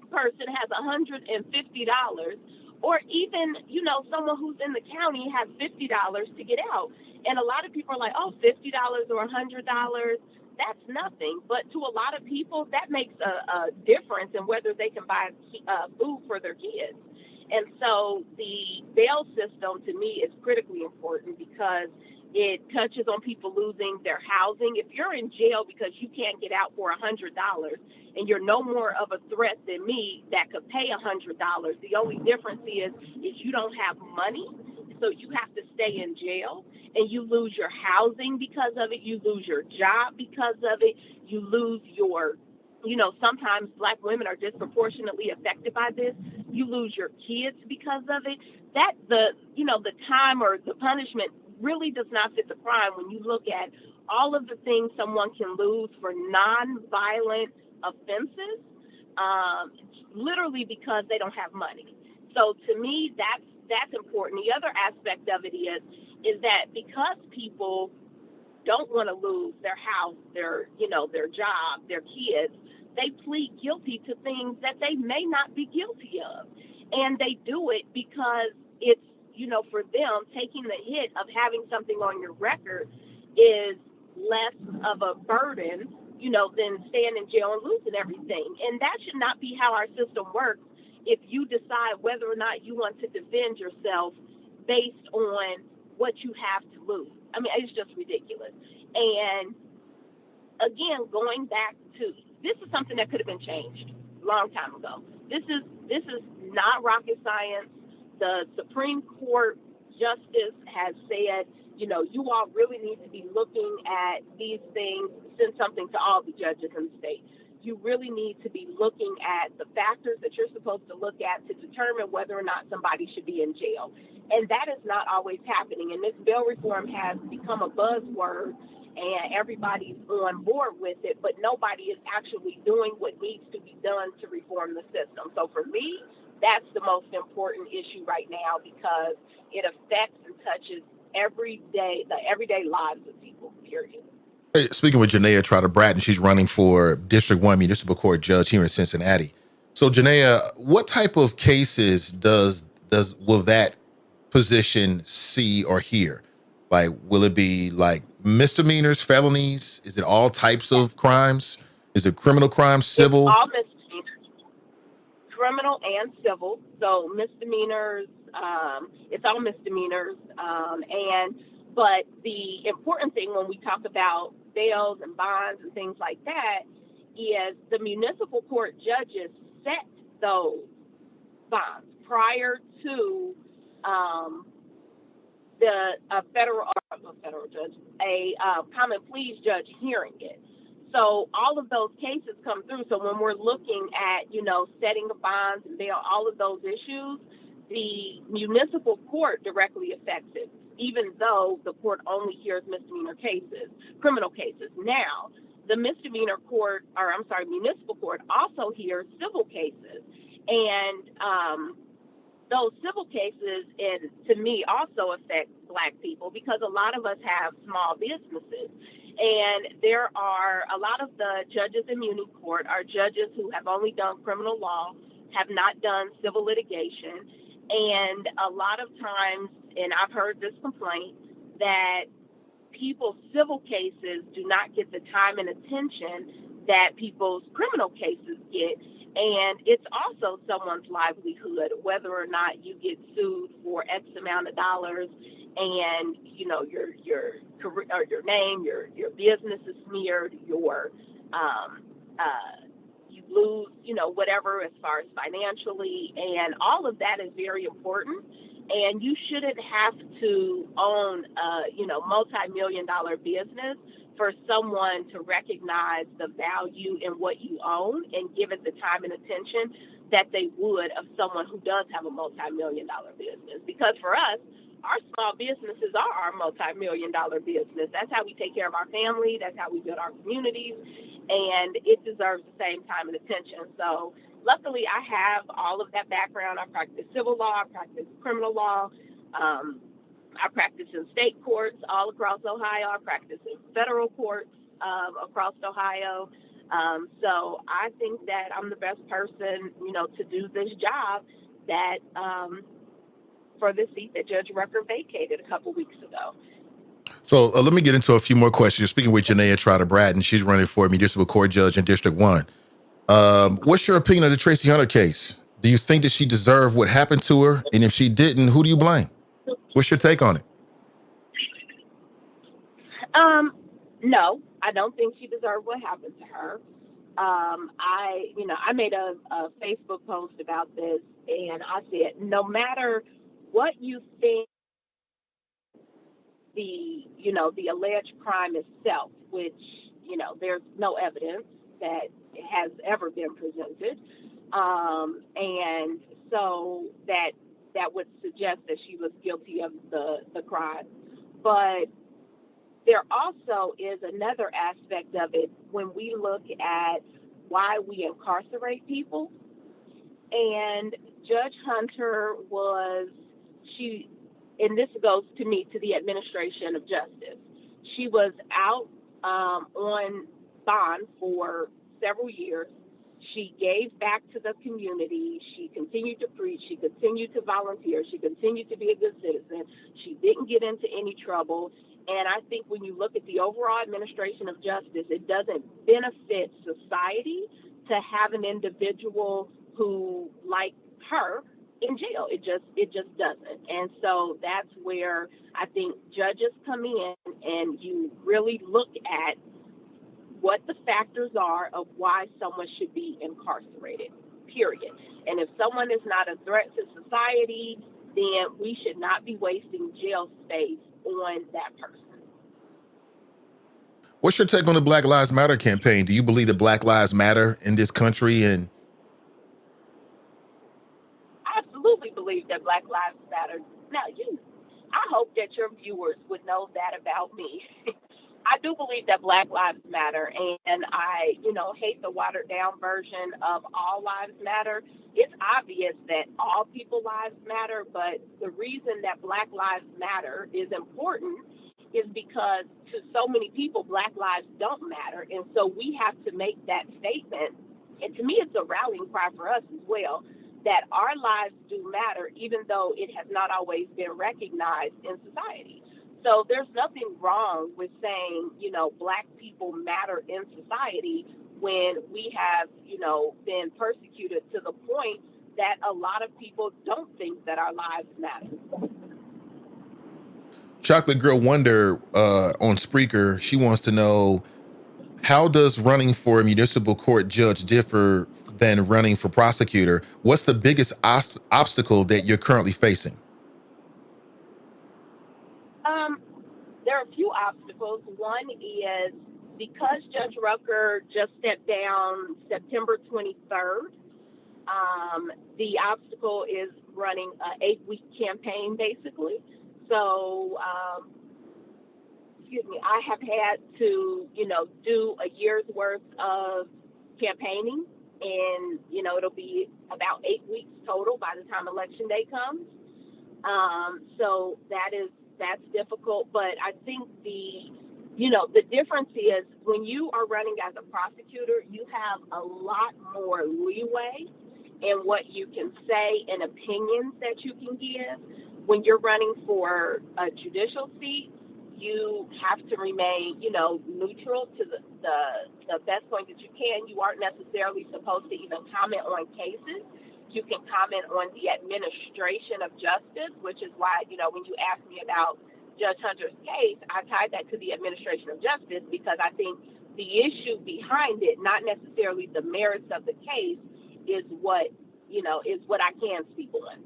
person has $150? Or even, someone who's in the county has $50 to get out. And a lot of people are like, oh, $50 or $100. That's nothing. But to a lot of people, that makes a difference in whether they can buy food for their kids. And so the bail system, to me, is critically important because it touches on people losing their housing. If you're in jail because you can't get out for $100 and you're no more of a threat than me that could pay $100, the only difference is you don't have money, so you have to stay in jail, and you lose your housing because of it. You lose your job because of it. You lose your sometimes black women are disproportionately affected by this. You lose your kids because of it. That the time or the punishment really does not fit the crime when you look at all of the things someone can lose for non-violent offenses, literally because they don't have money. So to me, that's important. The other aspect of it is that because people don't want to lose their house, their job, their kids, they plead guilty to things that they may not be guilty of. And they do it because it's, for them, taking the hit of having something on your record is less of a burden, than staying in jail and losing everything. And that should not be how our system works if you decide whether or not you want to defend yourself based on what you have to lose. I mean, it's just ridiculous. And again, going back to, this is something that could have been changed a long time ago. This is not rocket science. The Supreme Court justice has said, you all really need to be looking at these things, send something to all the judges in the state. You really need to be looking at the factors that you're supposed to look at to determine whether or not somebody should be in jail. And that is not always happening. And this bail reform has become a buzzword, and everybody's on board with it, but nobody is actually doing what needs to be done to reform the system. So for me, that's the most important issue right now because it affects and touches the everyday lives of people, period. Hey, speaking with Janaea Trotter Bratton, she's running for District 1 Municipal Court Judge here in Cincinnati. So, Janaea, what type of cases will that position see or hear? Like, will it be like misdemeanors, felonies? Is it all types of crimes? Is it criminal crimes, civil? It's all misdemeanors, criminal and civil. So misdemeanors, it's all misdemeanors. And But the important thing when we talk about bails and bonds and things like that is the municipal court judges set those bonds prior to um, the federal judge, a common pleas judge hearing it. So all of those cases come through. So when we're looking at, setting the bonds and bail, all of those issues, the municipal court directly affects it, even though the court only hears misdemeanor cases, criminal cases. Now, the municipal court also hears civil cases. And those civil cases, and to me, also affect Black people because a lot of us have small businesses. And there are a lot of the judges in muni court are judges who have only done criminal law, have not done civil litigation. And a lot of times, and I've heard this complaint, that people's civil cases do not get the time and attention that people's criminal cases get. And it's also someone's livelihood, whether or not you get sued for X amount of dollars and, your career or your name, your business is smeared, you lose, whatever as far as financially, and all of that is very important. And you shouldn't have to own multi-million-dollar business for someone to recognize the value in what you own and give it the time and attention that they would of someone who does have a multi-million-dollar business. Because for us, our small businesses are our multi-million-dollar business. That's how we take care of our family. That's how we build our communities. And it deserves the same time and attention. So luckily, I have all of that background. I practice civil law. I practice criminal law. I practice in state courts all across Ohio. I practice in federal courts across Ohio. So I think that I'm the best person, to do this job that for the seat that Judge Rucker vacated a couple weeks ago. So let me get into a few more questions. You're speaking with Janaea Trotter-Bratton. She's running for municipal court judge in District 1. What's your opinion of the Tracy Hunter case? Do you think that she deserved what happened to her? And if she didn't, who do you blame? What's your take on it? No, I don't think she deserved what happened to her. I made a Facebook post about this, and I said, no matter what you think the alleged crime itself, which, there's no evidence that has ever been presented. And so that would suggest that she was guilty of the crime. But there also is another aspect of it when we look at why we incarcerate people. And Judge Hunter and this goes to me to the administration of justice. She was out on bond for several years. She gave back to the community. She continued to preach. She continued to volunteer. She continued to be a good citizen. She didn't get into any trouble. And I think when you look at the overall administration of justice, it doesn't benefit society to have an individual who, like her, in jail. It just doesn't. And so that's where I think judges come in and you really look at what the factors are of why someone should be incarcerated, period. And if someone is not a threat to society, then we should not be wasting jail space on that person. What's your take on the Black Lives Matter campaign? Do you believe that Black Lives Matter in this country? And I absolutely believe that Black Lives Matter. Now, I hope that your viewers would know that about me. I do believe that Black Lives Matter, and I, hate the watered down version of all lives matter. It's obvious that all people's lives matter, but the reason that Black Lives Matter is important is because to so many people, Black lives don't matter. And so we have to make that statement. And to me, it's a rallying cry for us as well, that our lives do matter, even though it has not always been recognized in society. So there's nothing wrong with saying, Black people matter in society when we have, been persecuted to the point that a lot of people don't think that our lives matter. Chocolate Girl Wonder on Spreaker, she wants to know, how does running for a municipal court judge differ than running for prosecutor? What's the biggest obstacle that you're currently facing? Um, there are a few obstacles. One is because Judge Rucker just stepped down September 23rd. The obstacle is running an 8-week campaign, basically. So, excuse me, I have had to, do a year's worth of campaigning, and it'll be about 8 weeks total by the time election day comes. So that's difficult, but I think the difference is when you are running as a prosecutor, you have a lot more leeway in what you can say and opinions that you can give. When you're running for a judicial seat, you have to remain, neutral to the best point that you can. You aren't necessarily supposed to even comment on cases. You can comment on the administration of justice, which is why, when you asked me about Judge Hunter's case, I tied that to the administration of justice because I think the issue behind it, not necessarily the merits of the case, is what I can speak on,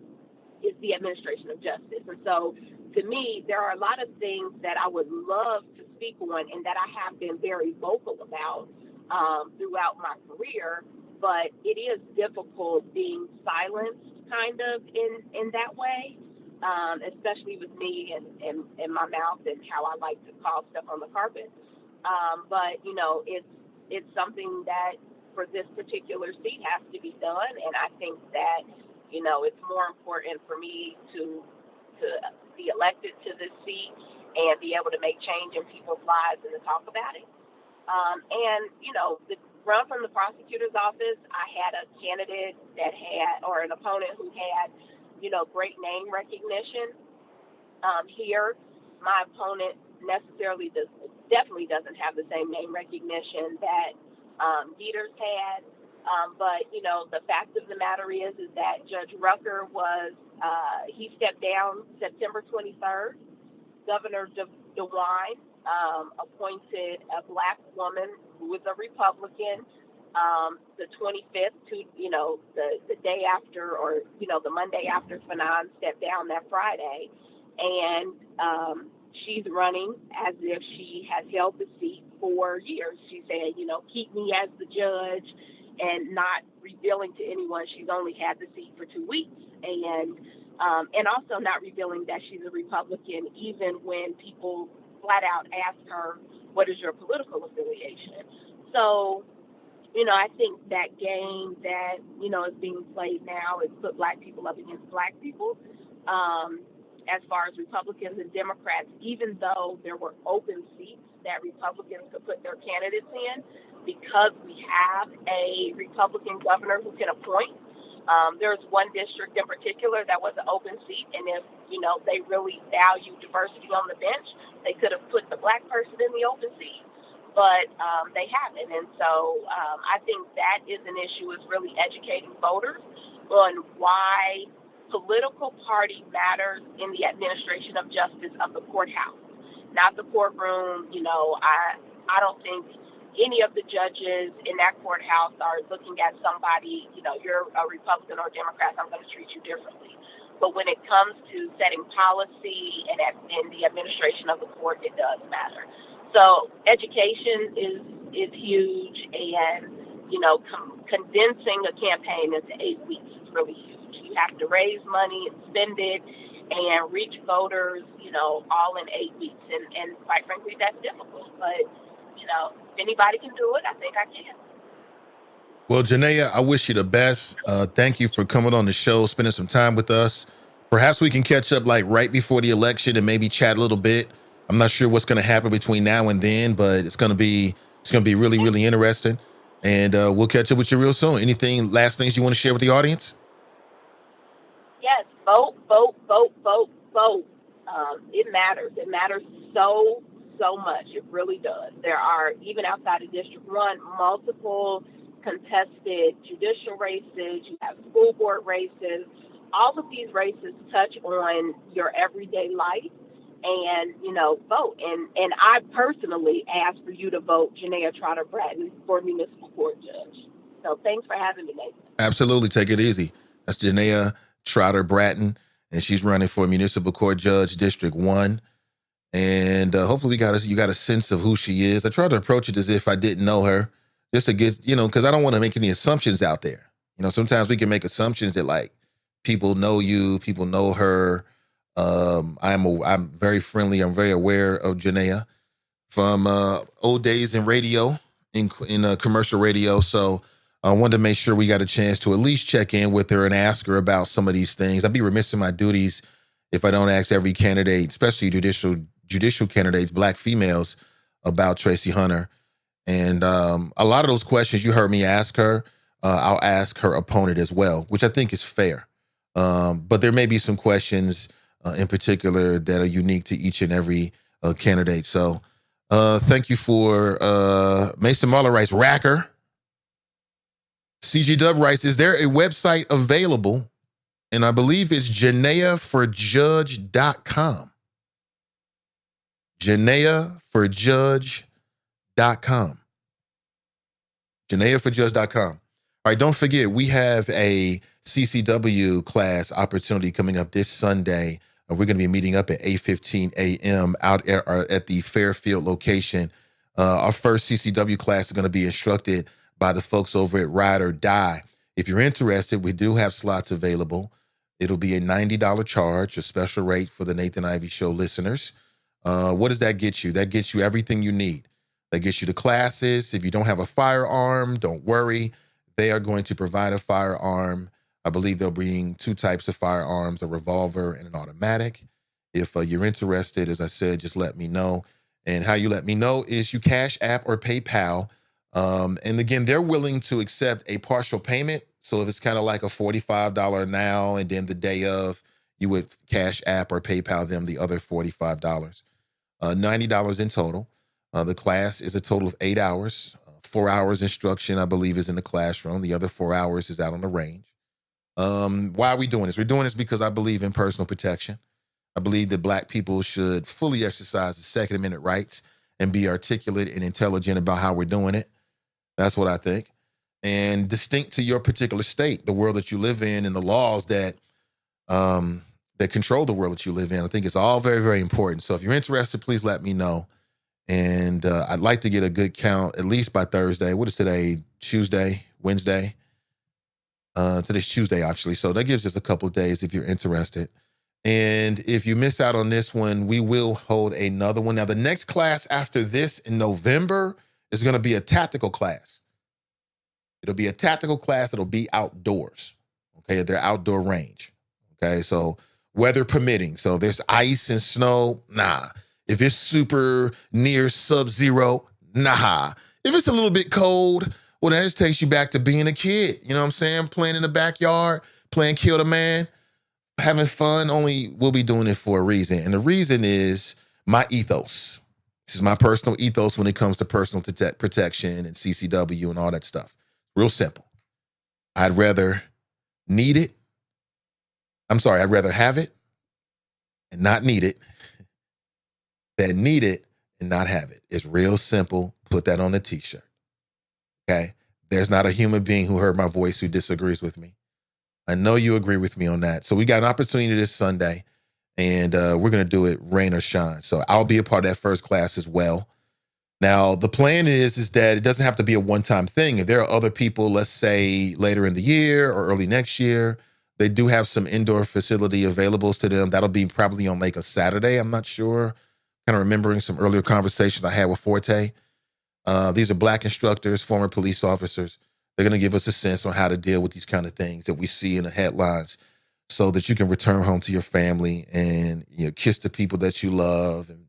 is the administration of justice. And so to me, there are a lot of things that I would love to speak on and that I have been very vocal about throughout my career, but it is difficult being silenced kind of in that way, especially with me and my mouth and how I like to call stuff on the carpet. But it's something that for this particular seat has to be done, and I think that it's more important for me to be elected to this seat and be able to make change in people's lives and to talk about it. The run from the prosecutor's office, I had a candidate that had, or an opponent who had, great name recognition. Here, my opponent definitely doesn't have the same name recognition that Dieter's had. But the fact of the matter is that Judge Rucker he stepped down September 23rd. Governor DeWine appointed a black woman who was a Republican the 25th to, the day after, or, the Monday after Fanon stepped down that Friday. And she's running as if she has held the seat for years. She said, keep me as the judge, and not revealing to anyone she's only had the seat for 2 weeks. And also not revealing that she's a Republican, even when people flat out ask her, what is your political affiliation? So, I think that game that, is being played now is put black people up against black people. As far as Republicans and Democrats, even though there were open seats that Republicans could put their candidates in, because we have a Republican governor who can appoint. There's one district in particular that was an open seat, and if, they really value diversity on the bench, they could have put the black person in the open seat, but they haven't. And so I think that is an issue, is really educating voters on why political party matters in the administration of justice of the courthouse, not the courtroom. I don't think any of the judges in that courthouse are looking at somebody, you're a Republican or Democrat, I'm going to treat you differently. But when it comes to setting policy and in the administration of the court, it does matter. So education is huge, and, condensing a campaign into 8 weeks is really huge. You have to raise money and spend it and reach voters, all in 8 weeks. And quite frankly, that's difficult. But, if anybody can do it, I think I can. Well, Janaea, I wish you the best. Thank you for coming on the show, spending some time with us. Perhaps we can catch up like right before the election and maybe chat a little bit. I'm not sure what's going to happen between now and then, but it's going to be really, really interesting. And we'll catch up with you real soon. Anything, last things you want to share with the audience? Yes, vote, vote, vote, vote, vote. It matters. It matters so much. It really does. There are, even outside of District 1, multiple contested judicial races. You have school board races. All of these races touch on your everyday life. and, vote. And I personally asked for you to vote Janaea Trotter Bratton for municipal court judge. So thanks for having me, Nathan. Absolutely. Take it easy. That's Janaea Trotter Bratton, and she's running for municipal court judge, District 1. And hopefully you got a sense of who she is. I tried to approach it as if I didn't know her, just to get, because I don't want to make any assumptions out there. Sometimes we can make assumptions that like people know you, people know her. I'm very friendly. I'm very aware of Janaea from old days in radio, in commercial radio. So I wanted to make sure we got a chance to at least check in with her and ask her about some of these things. I'd be remiss in my duties if I don't ask every candidate, especially judicial candidates, black females, about Tracy Hunter. And a lot of those questions you heard me ask her, I'll ask her opponent as well, which I think is fair. But there may be some questions in particular that are unique to each and every candidate. So thank you for Mason Marler writes, Racker. CG Dub writes, is there a website available? And I believe it's JanaeaForJudge.com. JanaeaForJudge.com. JanaeaForJudge.com. All right, don't forget, we have a CCW class opportunity coming up this Sunday. We're going to be meeting up at 8:15 a.m. out at the Fairfield location. Our first CCW class is going to be instructed by the folks over at Ride or Die. If you're interested, we do have slots available. It'll be a $90 charge, a special rate for the Nathan Ivey Show listeners. What does that get you? That gets you everything you need. That gets you the classes. If you don't have a firearm, don't worry. They are going to provide a firearm. I believe they'll bring two types of firearms, a revolver and an automatic. If you're interested, as I said, just let me know. And how you let me know is you Cash App or PayPal. And again, they're willing to accept a partial payment. So if it's kind of like a $45 now and then the day of, you would Cash App or PayPal them the other $45. $90 in total. The class is a total of 8 hours. 4 hours instruction, I believe, is in the classroom. The other 4 hours is out on the range. Why are we doing this? We're doing this because I believe in personal protection. I believe that black people should fully exercise the Second Amendment rights and be articulate and intelligent about how we're doing it. That's what I think. And distinct to your particular state, the world that you live in, and the laws that control the world that you live in. I think it's all very, very important. So if you're interested, please let me know. And I'd like to get a good count, at least by Thursday. What is today? Tuesday, Wednesday? Today's Tuesday, actually. So that gives us a couple of days if you're interested. And if you miss out on this one, we will hold another one. Now, the next class after this in November is going to be a tactical class. It'll be a tactical class. It'll be outdoors, okay, at their outdoor range, okay? So weather permitting. So if there's ice and snow, nah. If it's super near sub-zero, nah. If it's a little bit cold, well, that just takes you back to being a kid. You know what I'm saying? Playing in the backyard, playing Kill the Man, having fun. Only we'll be doing it for a reason. And the reason is my ethos. This is my personal ethos when it comes to personal protection and CCW and all that stuff. Real simple. I'd rather I'd rather have it and not need it than need it and not have it. It's real simple. Put that on a t-shirt. Okay? There's not a human being who heard my voice who disagrees with me. I know you agree with me on that. So we got an opportunity this Sunday, and we're going to do it rain or shine. So I'll be a part of that first class as well. Now, the plan is that it doesn't have to be a one-time thing. If there are other people, let's say later in the year or early next year, they do have some indoor facility available to them. That'll be probably on like a Saturday. I'm not sure. Kind of remembering some earlier conversations I had with Forte. These are black instructors, former police officers. They're going to give us a sense on how to deal with these kind of things that we see in the headlines so that you can return home to your family and kiss the people that you love and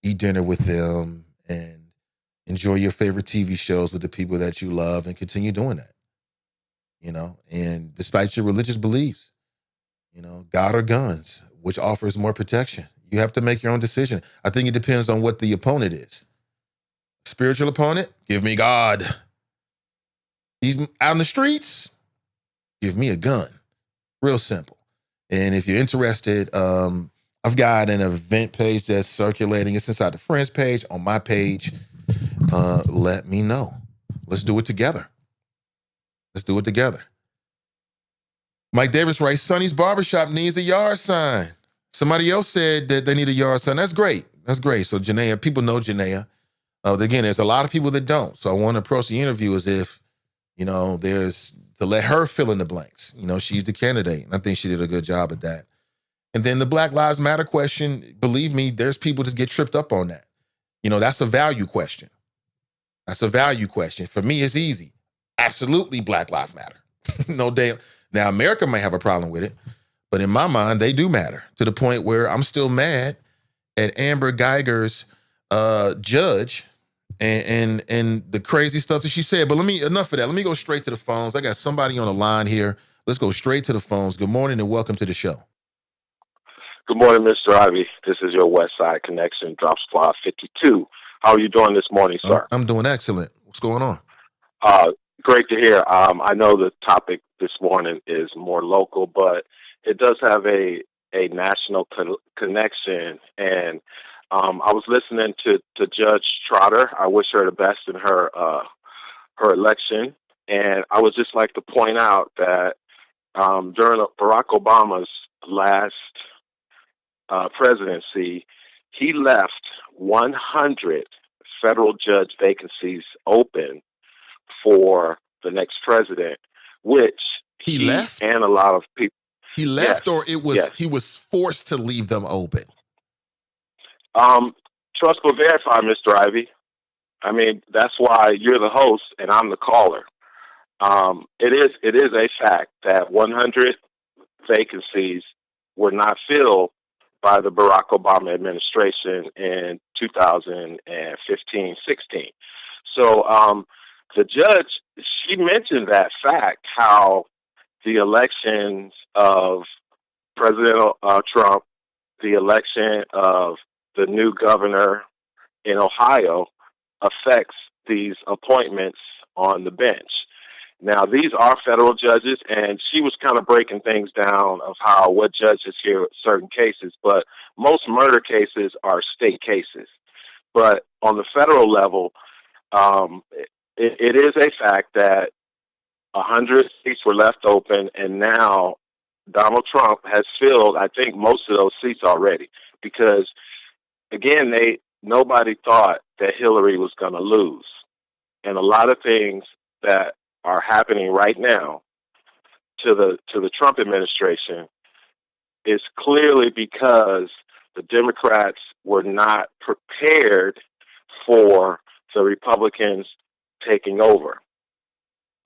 eat dinner with them and enjoy your favorite TV shows with the people that you love and continue doing that. And despite your religious beliefs, God or guns, which offers more protection? You have to make your own decision. I think it depends on what the opponent is. Spiritual opponent, give me God. He's out in the streets, give me a gun. Real simple. And if you're interested, I've got an event page that's circulating. It's inside the friends page on my page. Let me know. Let's do it together. Let's do it together. Mike Davis writes, Sonny's Barbershop needs a yard sign. Somebody else said that they need a yard sign. That's great. That's great. So Janaea, people know Janaea. Again, there's a lot of people that don't. So I want to approach the interview as if, there's to let her fill in the blanks. She's the candidate. And I think she did a good job at that. And then the Black Lives Matter question, believe me, there's people that get tripped up on that. That's a value question. That's a value question. For me, it's easy. Absolutely, Black Lives Matter. No doubt. Now, America may have a problem with it, but in my mind, they do matter to the point where I'm still mad at Amber Geiger's judge and the crazy stuff that she said. But enough of that. Let me go straight to the phones. I got somebody on the line here. Let's go straight to the phones. Good morning and welcome to the show. Good morning, Mr. Ivey. This is your West Side Connection, Drop Squad 52. How are you doing this morning, sir? I'm doing excellent. What's going on? Great to hear. I know the topic this morning is more local, but it does have a national connection. And I was listening to Judge Trotter. I wish her the best in her election. And I would just like to point out that during Barack Obama's last presidency, he left 100 federal judge vacancies open for the next president, which he left, and a lot of people. He left, yes, or he was forced to leave them open. Trust but verify, Mr. Ivey. I mean, that's why you're the host and I'm the caller. It is a fact that 100 vacancies were not filled by the Barack Obama administration in 2015-16. So the judge, she mentioned that fact, how the elections of President Trump, the election of the new governor in Ohio affects these appointments on the bench. Now, these are federal judges, and she was kind of breaking things down of what judges hear certain cases, but most murder cases are state cases. But on the federal level, it is a fact that 100 seats were left open, and now Donald Trump has filled, I think, most of those seats already. Because, again, nobody thought that Hillary was going to lose. And a lot of things that are happening right now to the Trump administration is clearly because the Democrats were not prepared for the Republicans taking over.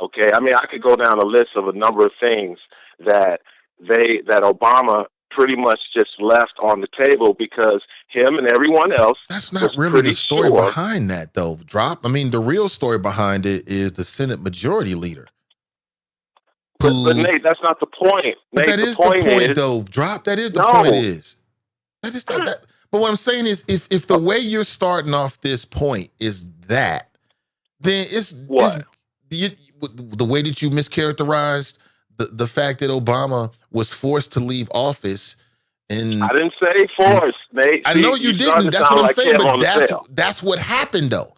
Okay, I mean, I could go down a list of a number of things that Obama pretty much just left on the table because him and everyone else. That's not really the story behind that, though, Drop. I mean, the real story behind it is the Senate Majority Leader. But Nate, that's not the point. But Nate, that is the point, though, Drop. That is the point. That is not that. But what I'm saying is, if the way you're starting off this point is that, then it's the way that you mischaracterized the fact that Obama was forced to leave office. And I didn't say forced, Nate. I know you didn't. That's what I'm saying. But that's what happened, though.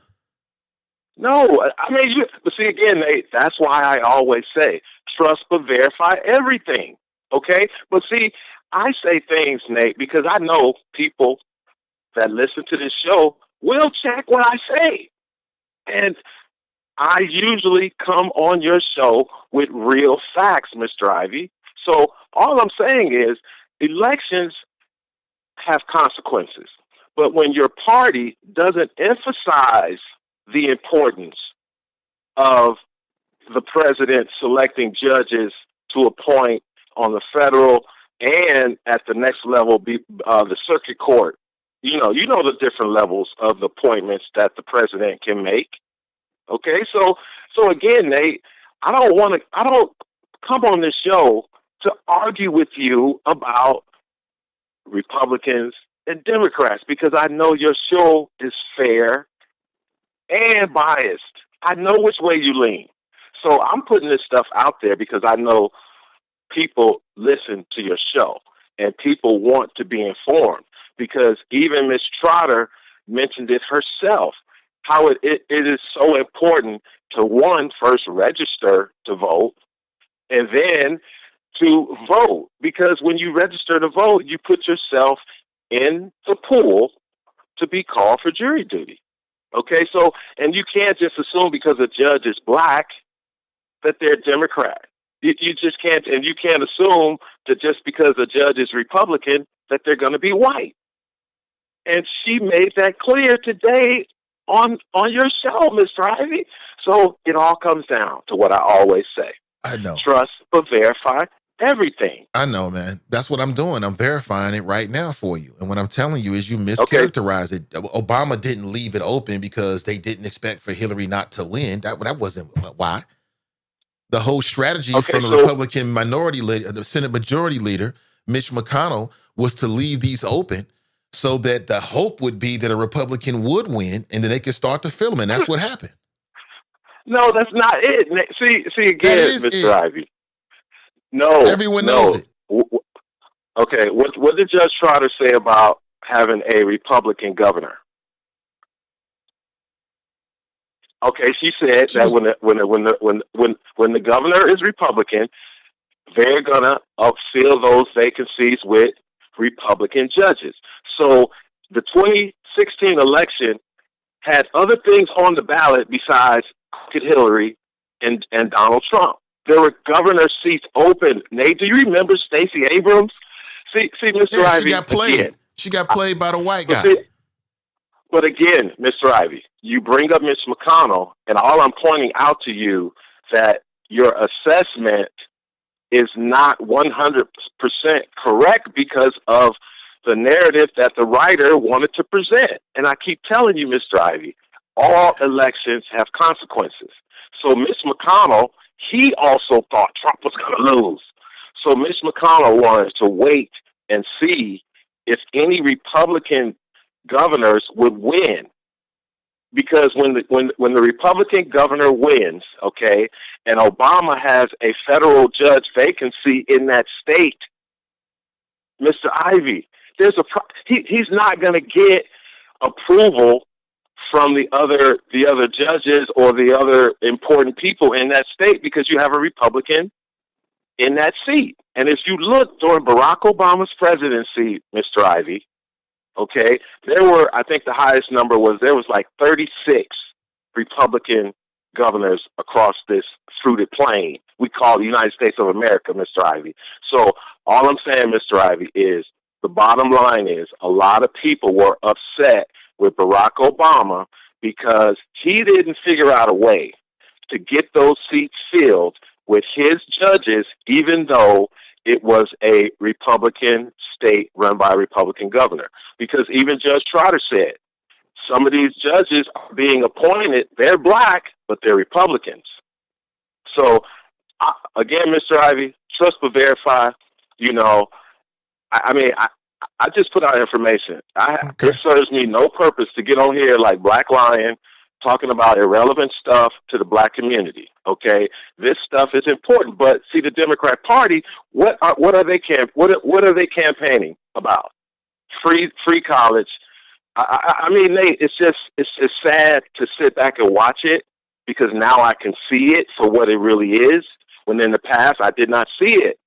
No, I mean, but see, again, Nate, that's why I always say trust but verify everything. Okay, but see, I say things, Nate, because I know people that listen to this show will check what I say, and I usually come on your show with real facts, Mr. Ivey. So all I'm saying is elections have consequences. But when your party doesn't emphasize the importance of the president selecting judges to appoint on the federal and at the next level, the circuit court, you know the different levels of the appointments that the president can make. Okay, so again, Nate, I don't come on this show to argue with you about Republicans and Democrats because I know your show is fair and biased. I know which way you lean. So I'm putting this stuff out there because I know people listen to your show. and people want to be informed, because even Ms. Trotter mentioned it herself, how it is so important to, one, first register to vote, and then to vote. Because when you register to vote, you put yourself in the pool to be called for jury duty. Okay, so, and you can't just assume because a judge is black that they're Democrat. You just can't, and you can't assume that just because a judge is Republican that they're going to be white. And she made that clear today on your show, Mr. Ivey. So it all comes down to what I always say. I know. Trust but verify everything. I know, man. That's what I'm doing. I'm verifying it right now for you. And what I'm telling you is you mischaracterized it. Obama didn't leave it open because they didn't expect for Hillary not to win. That wasn't why. The whole strategy from the Republican minority leader, the Senate Majority Leader, Mitch McConnell, was to leave these open so that the hope would be that a Republican would win and then they could start to fill them. And that's what happened. No, that's not it. See again, Mr. Ivey. No, everyone knows it. Okay, what did Judge Trotter say about having a Republican governor? Okay, she said that when the governor is Republican, they're gonna fill those vacancies with Republican judges. So the 2016 election had other things on the ballot besides Hillary and Donald Trump. There were governor seats open. Nate, do you remember Stacey Abrams? See, Mr. Ivey. She got played. Again, she got played by the white guy. But again, Mr. Ivey, you bring up Mitch McConnell, and all I'm pointing out to you that your assessment is not 100% correct because of the narrative that the writer wanted to present. And I keep telling you, Mr. Ivey, all elections have consequences. So Mitch McConnell, he also thought Trump was going to lose. So Mitch McConnell wanted to wait and see if any Republican governors would win. Because when the Republican governor wins, okay, and Obama has a federal judge vacancy in that state, Mr. Ivey, he's not going to get approval from the other judges or the other important people in that state because you have a Republican in that seat. And if you look during Barack Obama's presidency, Mr. Ivey, okay, there were, I think the highest number was, there was like 36 Republican governors across this fruited plain we call the United States of America, Mr. Ivey. So all I'm saying, Mr. Ivey, is the bottom line is a lot of people were upset with Barack Obama because he didn't figure out a way to get those seats filled with his judges, even though it was a Republican state run by a Republican governor. Because even Judge Trotter said, some of these judges are being appointed, they're black, but they're Republicans. So, again, Mr. Ivey, trust but verify. You know, I just put out information. It serves me no purpose to get on here like Black Lion talking about irrelevant stuff to the black community. Okay, this stuff is important, but see, the Democrat Party, what are they campaigning about? Free college. I mean, Nate, it's just sad to sit back and watch it because now I can see it for what it really is. When in the past I did not see it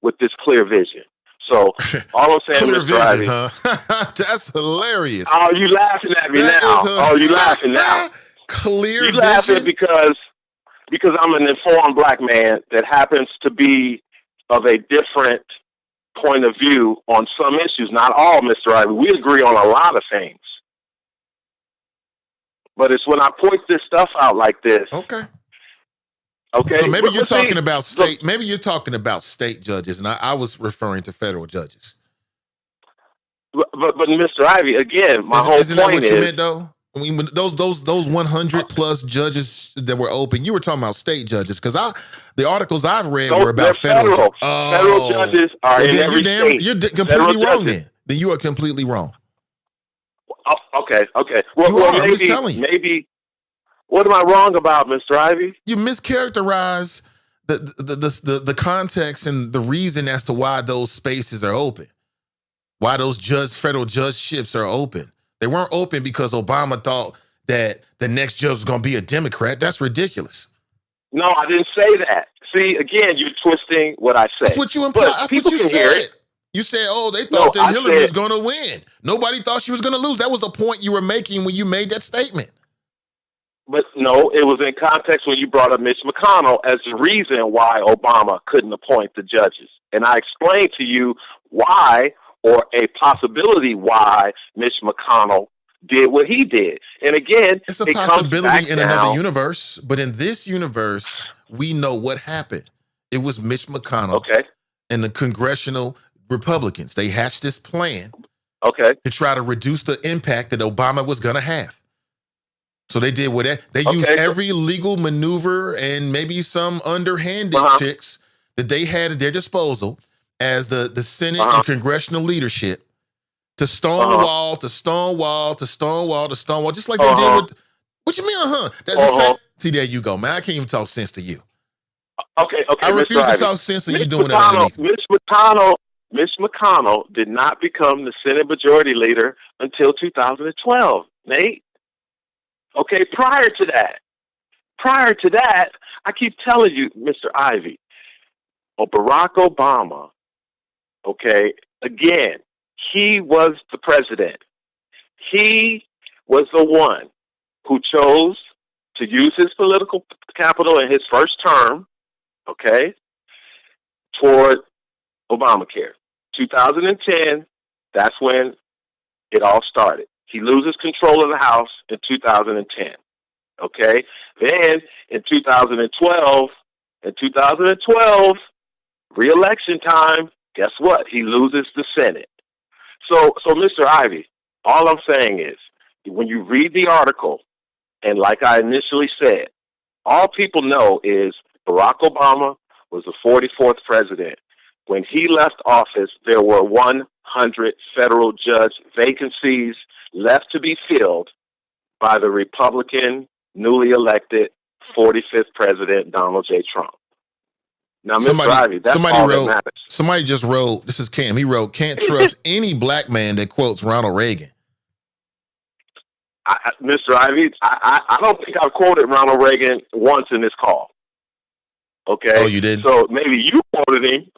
with this clear vision. So all I'm saying, Clear Mr. vision, Ivey, huh? That's hilarious. Oh, you laughing at me now? You laughing now? Clear you vision. Laughing because I'm an informed black man that happens to be of a different point of view on some issues. Not all, Mr. Ivey. We agree on a lot of things. But it's when I point this stuff out like this. Okay. Okay. So maybe you're talking about state. Maybe you're talking about state judges, and I was referring to federal judges. But Mr. Ivey, again, my whole isn't that point what you is meant, though? I mean, those 100 plus judges that were open, you were talking about state judges because the articles I've read were about federal. Federal judges are in every state. You're completely wrong then. Then you are completely wrong. Oh, okay. Well, I'm just telling you. Maybe. What am I wrong about, Mr. Ivey? You mischaracterize the context and the reason as to why those spaces are open, why those federal judgeships are open. They weren't open because Obama thought that the next judge was going to be a Democrat. That's ridiculous. No, I didn't say that. See, again, you're twisting what I say. That's what you implied. That's what you said. You said, oh, they thought that Hillary was going to win. Nobody thought she was going to lose. That was the point you were making when you made that statement. But no, it was in context when you brought up Mitch McConnell as the reason why Obama couldn't appoint the judges. And I explained to you why, or a possibility why, Mitch McConnell did what he did. And again, it's a possibility in another universe, but in this universe, we know what happened. It was Mitch McConnell and the congressional Republicans. They hatched this plan to try to reduce the impact that Obama was going to have. So they did what they used every legal maneuver and maybe some underhanded tricks that they had at their disposal as the Senate and congressional leadership to stonewall, just like they did with. What you mean, See, there you go, man. I can't even talk sense to you. Okay. I refuse to talk sense to you doing that underneath me. Mitch McConnell did not become the Senate Majority Leader until 2012, Nate. Okay, prior to that, I keep telling you, Mr. Ivey, Barack Obama, again, he was the president. He was the one who chose to use his political capital in his first term, toward Obamacare. 2010, that's when it all started. He loses control of the House in 2010. Then in 2012, re-election time, guess what? He loses the Senate. So Mr. Ivey, all I'm saying is, when you read the article, and like I initially said, all people know is Barack Obama was the 44th president. When he left office, there were 100 federal judge vacancies left to be filled by the Republican, newly elected 45th president, Donald J. Trump. Now, Mr. Ivey, that's all that matters. Somebody just wrote, this is Cam, he wrote, can't trust any black man that quotes Ronald Reagan. Mr. Ivey, I don't think I've quoted Ronald Reagan once in this call. Oh, you did? So maybe you quoted him,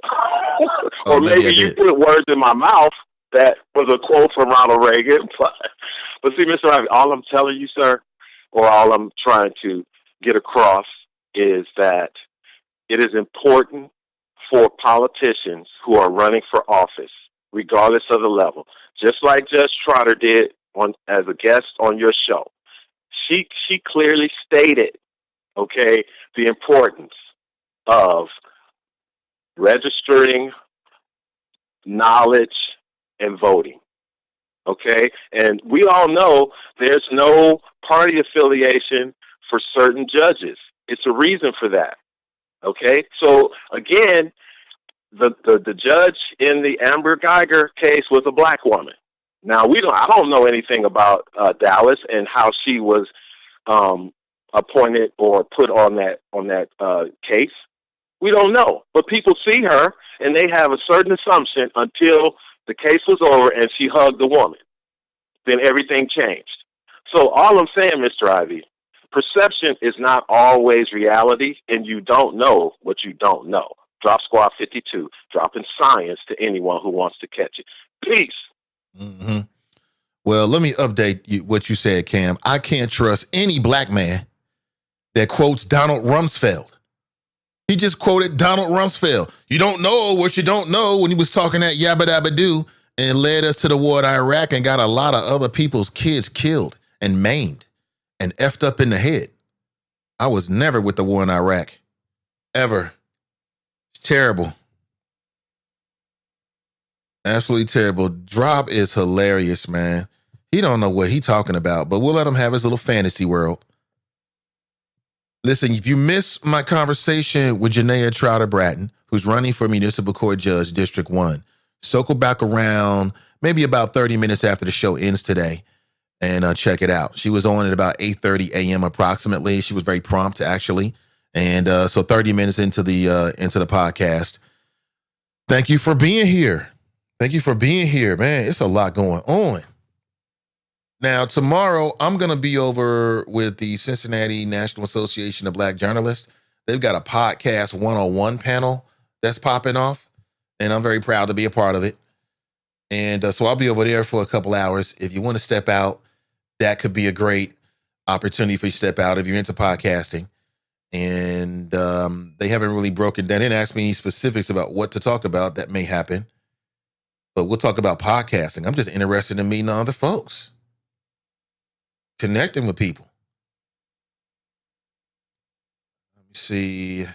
or maybe you put words in my mouth that was a quote from Ronald Reagan. But see, Mr. Ivey, all I'm telling you, sir, or all I'm trying to get across is that it is important for politicians who are running for office, regardless of the level, just like Judge Trotter did as a guest on your show. She clearly stated, the importance of registering, knowledge, and voting. And we all know there's no party affiliation for certain judges. It's a reason for that. So again, the judge in the Amber Geiger case was a black woman. Now I don't know anything about Dallas and how she was appointed or put on that case. We don't know, but people see her and they have a certain assumption until the case was over and she hugged the woman. Then everything changed. So all I'm saying, Mr. Ivey, perception is not always reality, and you don't know what you don't know. Drop Squad 52, dropping science to anyone who wants to catch it. Peace. Mm-hmm. Well, let me update what you said, Cam. I can't trust any black man that quotes Donald Rumsfeld. He just quoted Donald Rumsfeld. You don't know what you don't know when he was talking that yabba dabba doo and led us to the war in Iraq and got a lot of other people's kids killed and maimed and effed up in the head. I was never with the war in Iraq. Ever. It's terrible. Absolutely terrible. Drop is hilarious, man. He don't know what he talking about, but we'll let him have his little fantasy world. Listen, if you miss my conversation with Janaea Trotter Bratton, who's running for Municipal Court Judge District 1, circle back around maybe about 30 minutes after the show ends today and check it out. She was on at about 8:30 a.m. approximately. She was very prompt, actually. And so 30 minutes into the podcast. Thank you for being here. Thank you for being here, man. It's a lot going on. Now, tomorrow, I'm going to be over with the Cincinnati National Association of Black Journalists. They've got a podcast one-on-one panel that's popping off, and I'm very proud to be a part of it. And so I'll be over there for a couple hours. If you want to step out, that could be a great opportunity for you to step out if you're into podcasting. And they haven't really broken down. They didn't ask me any specifics about what to talk about that may happen. But we'll talk about podcasting. I'm just interested in meeting other folks, connecting with people. Let me see.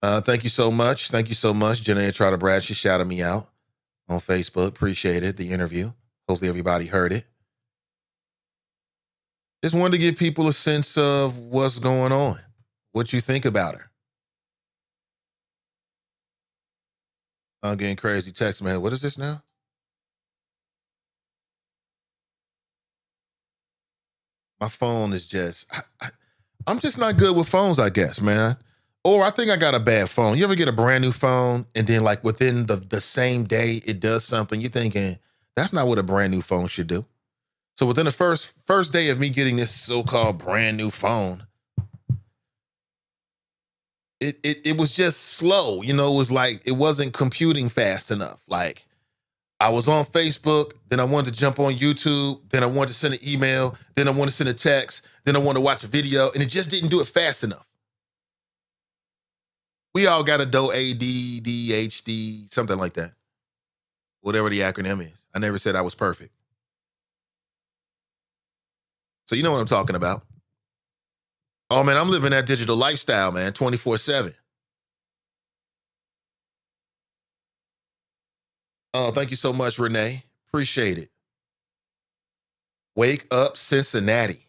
Thank you so much. Thank you so much. Janae Trotter Brad, she shouted me out on Facebook. Appreciate it, the interview. Hopefully everybody heard it. Just wanted to give people a sense of what's going on, what you think about her. I'm getting crazy text, man. What is this now? My phone is just, I'm just not good with phones, I guess, man. Or I think I got a bad phone. You ever get a brand new phone and then like within the same day it does something? You're thinking, that's not what a brand new phone should do. So within the first day of me getting this so-called brand new phone, it was just slow. You know, it was like it wasn't computing fast enough. Like I was on Facebook, then I wanted to jump on YouTube, then I wanted to send an email, then I wanted to send a text, then I wanted to watch a video, and it just didn't do it fast enough. We all got a ADHD, something like that. Whatever the acronym is. I never said I was perfect. So you know what I'm talking about. Oh, man, I'm living that digital lifestyle, man, 24/7. Oh, thank you so much, Renee. Appreciate it. Wake up, Cincinnati.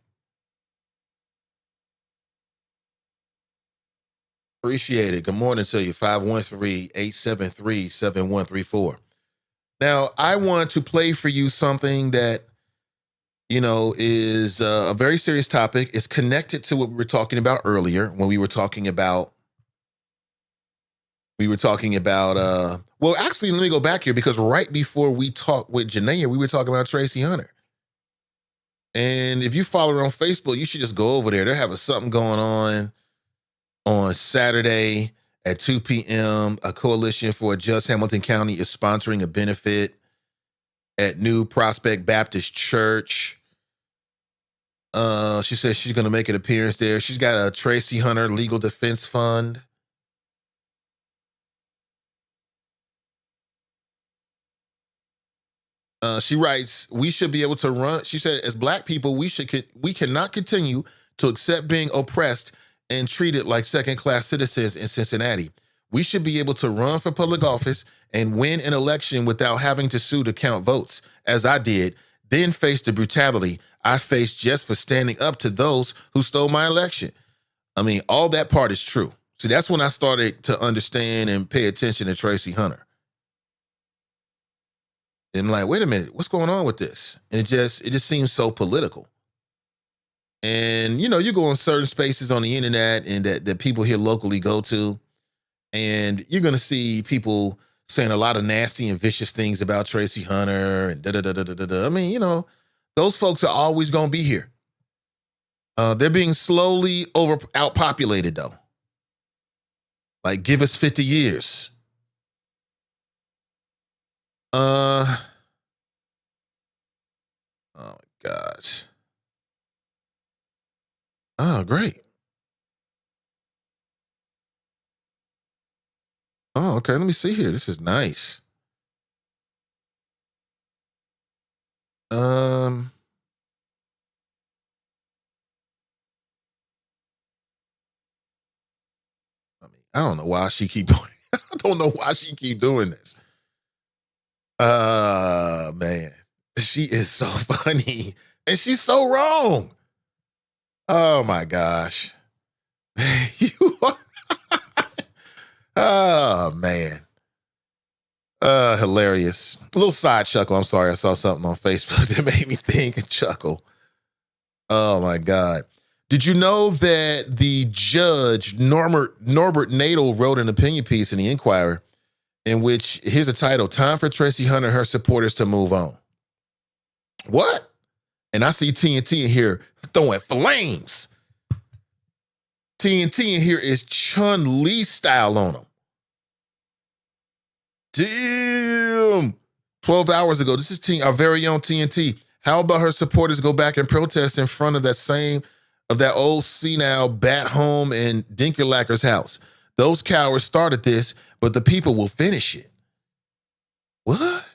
Appreciate it. Good morning to you, 513-873-7134. Now, I want to play for you something that is a very serious topic. It's connected to what we were talking about earlier when we were talking about, well, actually, let me go back here because right before we talked with Janaea, we were talking about Tracy Hunter. And if you follow her on Facebook, you should just go over there. They're having something going on Saturday at 2 p.m. A coalition for a Just Hamilton County is sponsoring a benefit at New Prospect Baptist Church. She says she's going to make an appearance there. She's got a Tracy Hunter Legal Defense Fund. She writes, we should be able to run. She said, as Black people, we cannot continue to accept being oppressed and treated like second-class citizens in Cincinnati. We should be able to run for public office and win an election without having to sue to count votes, as I did, then face the brutality I faced just for standing up to those who stole my election. I mean, all that part is true. See, that's when I started to understand and pay attention to Tracy Hunter. And I'm like, wait a minute, what's going on with this? And it just seems so political. And, you go in certain spaces on the internet and that people here locally go to, and you're going to see people saying a lot of nasty and vicious things about Tracy Hunter and da-da-da-da-da-da. I mean, those folks are always going to be here. They're being slowly outpopulated, though. Like, give us 50 years. Oh, my gosh. Oh, great. Oh, okay. Let me see here. This is nice. I don't know why she keep doing. I don't know why she keep doing this. Man, she is so funny and she's so wrong. Oh my gosh. Oh man. Hilarious. A little side chuckle. I'm sorry. I saw something on Facebook that made me think and chuckle. Oh my God. Did you know that the judge, Norbert Nadel, wrote an opinion piece in the Inquirer in which, here's the title, Time for Tracy Hunter and her supporters to move on. What? And I see TNT in here throwing flames. TNT in here is Chun-Li style on them. Damn. 12 hours ago, this is our very own TNT. How about her supporters go back and protest in front of that old senile bat home in Dinkerlacker's house? Those cowards started this, but the people will finish it. What?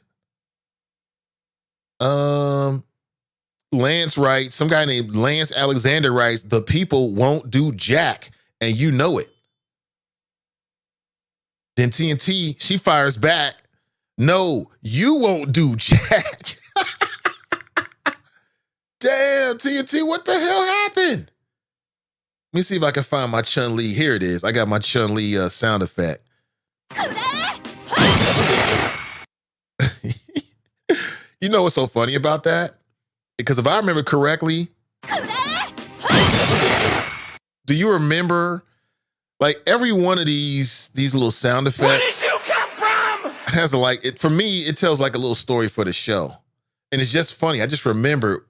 Lance writes, some guy named Lance Alexander writes, the people won't do jack, and you know it. Then TNT, she fires back, no, you won't do jack. Damn, TNT, what the hell happened? Let me see if I can find my Chun-Li. Here it is. I got my Chun-Li sound effect. You know what's so funny about that? Because if I remember correctly, do you remember, like, every one of these little sound effects? Where did you come from? Has for me, it tells like a little story for the show. And it's just funny. I just remember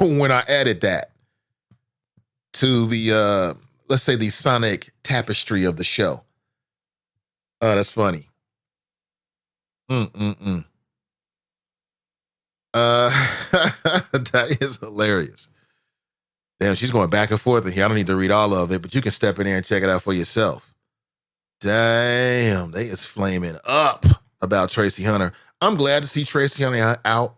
when I added that to the, let's say, the sonic tapestry of the show. Oh, that's funny. That is hilarious. Damn, she's going back and forth in here. I don't need to read all of it, but you can step in there and check it out for yourself. Damn, they is flaming up about Tracy Hunter. I'm glad to see Tracy Hunter out.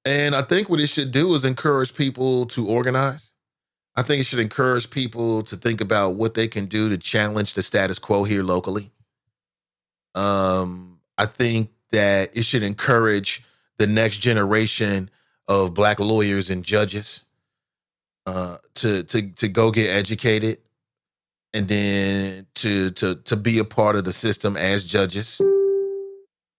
And I think what it should do is encourage people to organize. I think it should encourage people to think about what they can do to challenge the status quo here locally. I think that it should encourage the next generation of Black lawyers and judges to go get educated and then to be a part of the system as judges.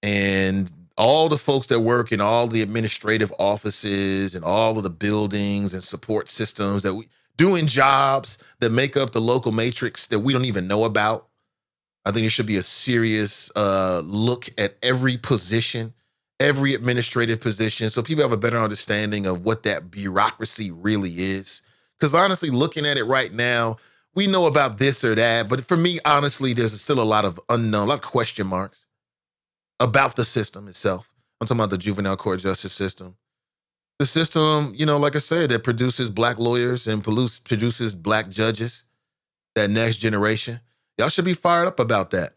And all the folks that work in all the administrative offices and all of the buildings and support systems that we doing jobs that make up the local matrix that we don't even know about. I think there should be a serious look at every position, every administrative position, so people have a better understanding of what that bureaucracy really is. Because honestly, looking at it right now, we know about this or that, but for me, honestly, there's still a lot of unknown, a lot of question marks about the system itself. I'm talking about the juvenile court justice system. The system, you know, like I said, that produces Black lawyers and produces Black judges, that next generation. Y'all should be fired up about that.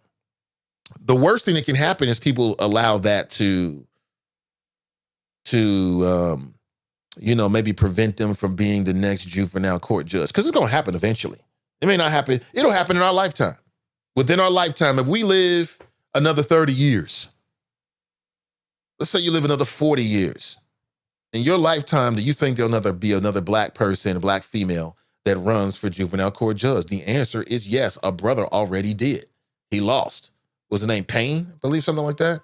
The worst thing that can happen is people allow that to maybe prevent them from being the next juvenile court judge. Because it's going to happen eventually. It may not happen. It'll happen in our lifetime. Within our lifetime, if we live another 30 years, let's say you live another 40 years, in your lifetime, do you think there'll be another Black person, a Black female, that runs for juvenile court judge? The answer is yes. A brother already did. He lost. Was his name Payne? I believe something like that.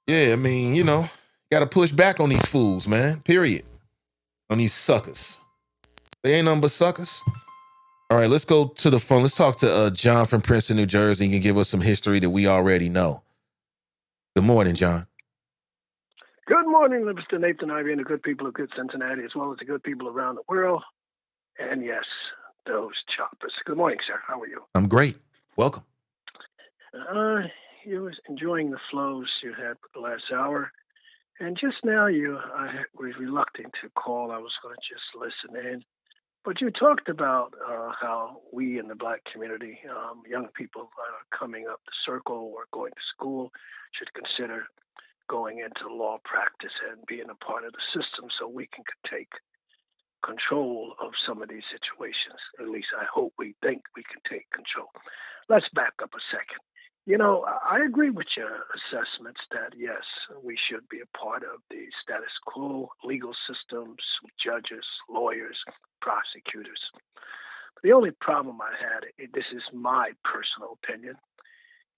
Yeah, I mean, you know, got to push back on these fools, man. Period. On these suckers. They ain't nothing but suckers. All right, let's go to the phone. Let's talk to John from Princeton, New Jersey. He can give us some history that we already know. Good morning, John. Good morning, Mr. Nathan Ivey and the good people of good Cincinnati, as well as the good people around the world. And yes, those choppers. Good morning, sir. How are you? I'm great. Welcome. You was enjoying the flows you had for the last hour. And just now I was reluctant to call. I was going to just listen in. But you talked about how we in the Black community, young people coming up the circle or going to school, should consider going into law practice and being a part of the system so we can take control of some of these situations. At least I hope we think we can take control. Let's back up a second. You know, I agree with your assessments that, yes, we should be a part of the status quo, legal systems, judges, lawyers, prosecutors. But the only problem I had, this is my personal opinion,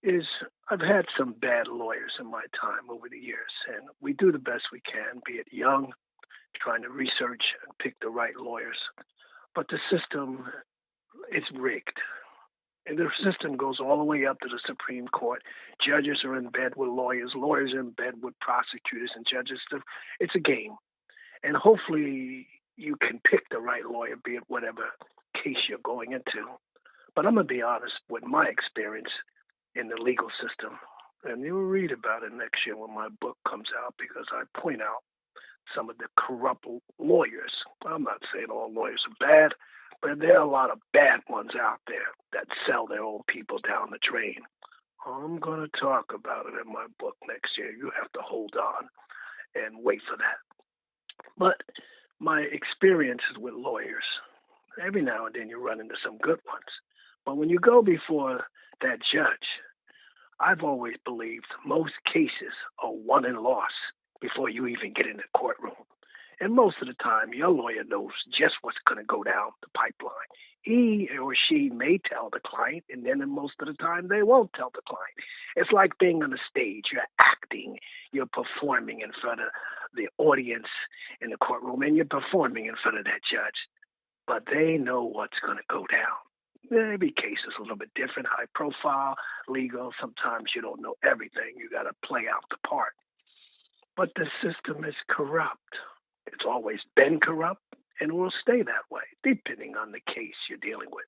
is I've had some bad lawyers in my time over the years, and we do the best we can, be it young, trying to research and pick the right lawyers. But the system is rigged. And the system goes all the way up to the Supreme Court. Judges are in bed with lawyers. Lawyers are in bed with prosecutors and judges. It's a game. And hopefully you can pick the right lawyer, be it whatever case you're going into. But I'm going to be honest with my experience in the legal system. And you'll read about it next year when my book comes out, because I point out some of the corrupt lawyers. I'm not saying all lawyers are bad, but there are a lot of bad ones out there that sell their own people down the drain. I'm going to talk about it in my book next year. You have to hold on and wait for that. But my experiences with lawyers, every now and then you run into some good ones. But when you go before that judge, I've always believed most cases are won and lost before you even get in the courtroom. And most of the time, your lawyer knows just what's going to go down the pipeline. He or she may tell the client, and then most of the time, they won't tell the client. It's like being on the stage. You're acting. You're performing in front of the audience in the courtroom, and you're performing in front of that judge. But they know what's going to go down. Every case is a little bit different, high profile, legal. Sometimes you don't know everything. You got to play out the part. But the system is corrupt. It's always been corrupt and will stay that way, depending on the case you're dealing with.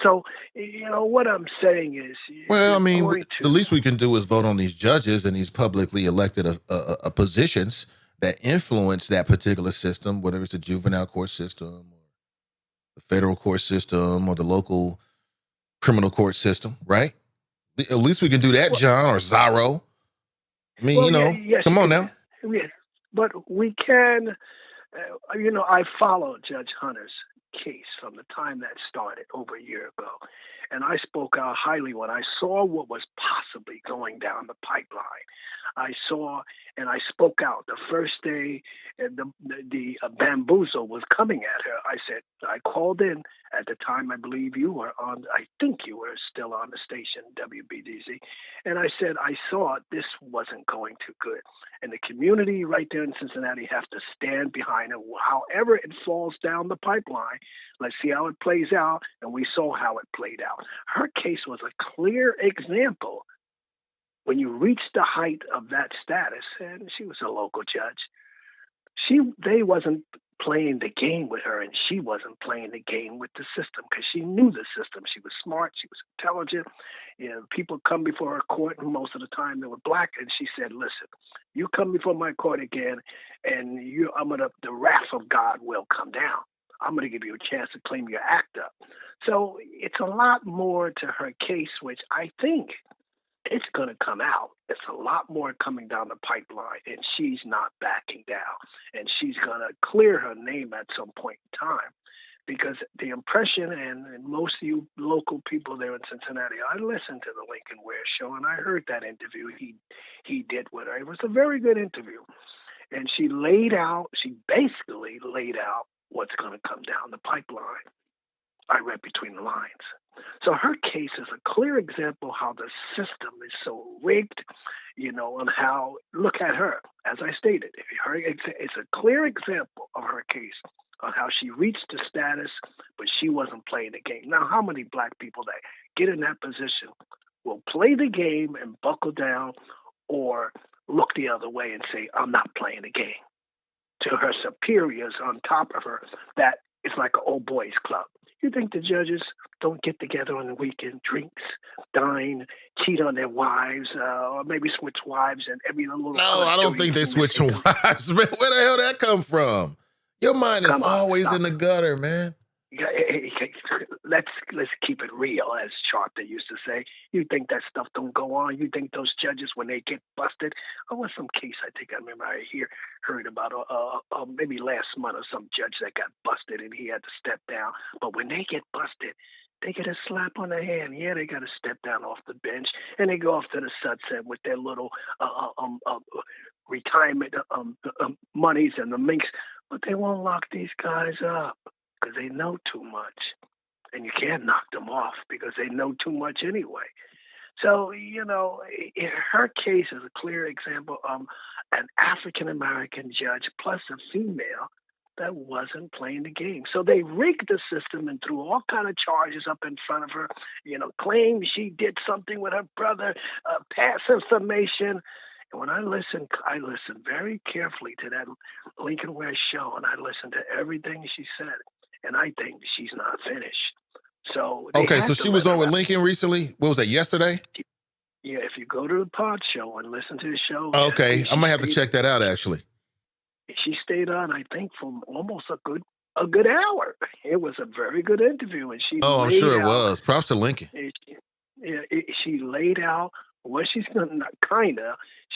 So, what I'm saying is... Well, I mean, the least we can do is vote on these judges and these publicly elected positions that influence that particular system, whether it's the juvenile court system or the federal court system or the local criminal court system, right? At least we can do that, John, or Zorro. I mean, yes, come on now. Yes, but we can, I followed Judge Hunter's case from the time that started over a year ago. And I spoke out highly when I saw what was possibly going down the pipeline. I saw and I spoke out the first day the bamboozle was coming at her. I called in at the time. I believe you were on. I think you were still on the station, WBDZ. And I said, I saw this wasn't going too good. And the community right there in Cincinnati have to stand behind it. However it falls down the pipeline, let's see how it plays out. And we saw how it played out. Her case was a clear example. When you reach the height of that status, and she was a local judge, they wasn't playing the game with her, and she wasn't playing the game with the system because she knew the system. She was smart. She was intelligent. People come before her court, and most of the time they were black. And she said, "Listen, you come before my court again, and the wrath of God will come down. I'm going to give you a chance to claim your act up." So it's a lot more to her case, which I think it's going to come out. It's a lot more coming down the pipeline, and she's not backing down. And she's going to clear her name at some point in time, because the impression, and most of you local people there in Cincinnati, I listened to the Lincoln Ware show, and I heard that interview he did with her. It was a very good interview. And she basically laid out what's going to come down the pipeline. I read between the lines. So her case is a clear example how the system is so rigged, and how, look at her, as I stated, it's a clear example of her case on how she reached the status, but she wasn't playing the game. Now, how many black people that get in that position will play the game and buckle down, or look the other way and say, I'm not playing the game, to her superiors on top of her? That is like an old boys club. You think the judges don't get together on the weekend, drinks, dine, cheat on their wives, or maybe switch wives and every little... No, I don't think they switch wives, man. Where the hell that come from? Your mind is always in the gutter, man. Let's keep it real, as Sharp they used to say. You think that stuff don't go on? You think those judges, when they get busted? Oh, was some case I remember I heard about maybe last month, or some judge that got busted and he had to step down. But when they get busted, they get a slap on the hand. Yeah, they got to step down off the bench, and they go off to the sunset with their little retirement monies and the minks. But they won't lock these guys up because they know too much. And you can't knock them off because they know too much anyway. So, her case is a clear example of an African-American judge plus a female that wasn't playing the game. So they rigged the system and threw all kind of charges up in front of her, claimed she did something with her brother, pass information. And when I listened very carefully to that Lincoln Ware show, and I listened to everything she said, and I think she's not finished. So they Okay, had so to she let was on her with out. Lincoln recently. What was that, yesterday? Yeah, if you go to the pod show and listen to the show. Okay, I might have to check that out, actually. She stayed on, I think, for almost a good hour. It was a very good interview, and she Oh, I'm laid sure it out. was. Props to Lincoln. She laid out what she's going to,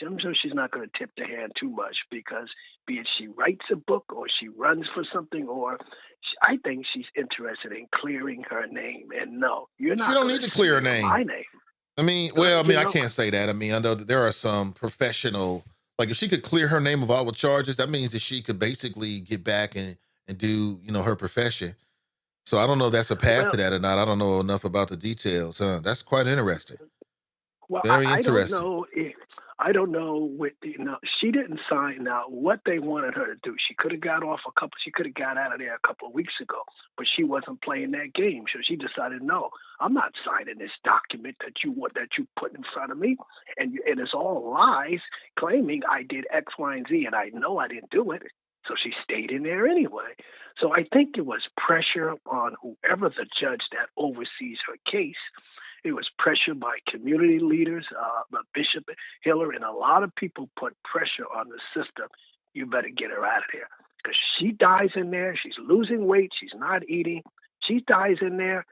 I'm sure she's not going to tip the hand too much, because be it she writes a book or she runs for something, or I think she's interested in clearing her name. And no, you're not. She don't need to clear her name. My name. I mean, I can't say that. I mean, I know that there are some professional, like if she could clear her name of all the charges, that means that she could basically get back and do, her profession. So I don't know if that's a path to that or not. I don't know enough about the details. That's quite interesting. Well, Very I interesting. I don't know she didn't sign. Now, what they wanted her to do, she could have got out of there a couple of weeks ago, but she wasn't playing that game. So she decided, no, I'm not signing this document that you put in front of me. And it's all lies claiming I did X, Y, and Z, and I know I didn't do it. So she stayed in there anyway. So I think it was pressure on whoever the judge that oversees her case. It was pressure by community leaders, Bishop Hiller, and a lot of people put pressure on the system. You better get her out of there, because she dies in there. She's losing weight. She's not eating. She dies in there.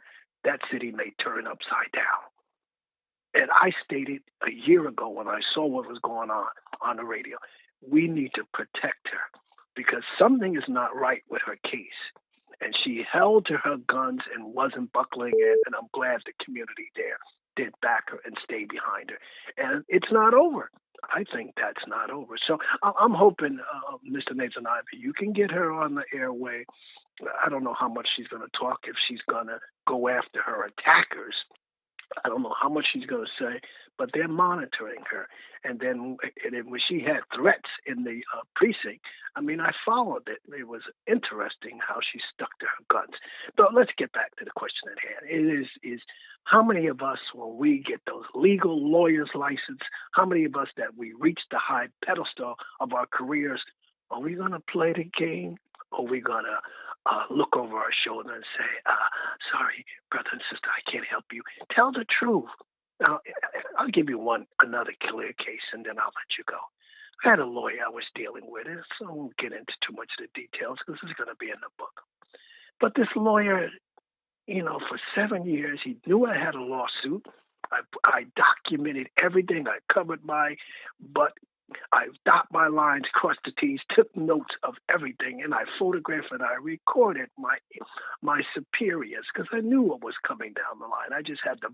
That city may turn upside down. And I stated a year ago when I saw what was going on the radio, we need to protect her, because something is not right with her case. And she held to her guns and wasn't buckling in, and I'm glad the community there did back her and stay behind her. And it's not over. I think that's not over. So I'm hoping, Mr. Nathan Ivey, you can get her on the airway. I don't know how much she's going to talk, if she's going to go after her attackers. I don't know how much she's going to say, but they're monitoring her. And then when she had threats in the precinct, I mean, I followed it. It was interesting how she stuck to her guns. But let's get back to the question at hand. It is how many of us, when we get those legal lawyer's license, how many of us that we reach the high pedestal of our careers, are we going to play the game? Or are we going to look over our shoulder and say, sorry, brother and sister, I can't help you. Tell the truth. Now, I'll give you another clear case, and then I'll let you go. I had a lawyer I was dealing with, so I won't get into too much of the details, because it's going to be in the book. But this lawyer, for 7 years, he knew I had a lawsuit. I documented everything. I covered my butt. I dot my lines, crossed the T's, took notes of everything, and I photographed and I recorded my superiors, because I knew what was coming down the line. I just had to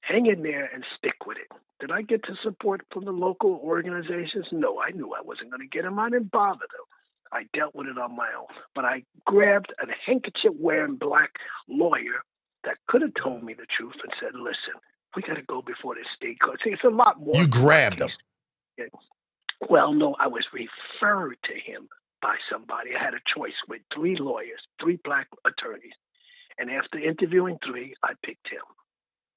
hang in there and stick with it. Did I get the support from the local organizations? No, I knew I wasn't going to get them. I didn't bother them. I dealt with it on my own. But I grabbed a handkerchief-wearing black lawyer that could have told me the truth and said, listen, we got to go before the state court. See, it's a lot more. You grabbed him. Well, no, I was referred to him by somebody. I had a choice with 3 lawyers, 3 black attorneys. And after interviewing 3, I picked him.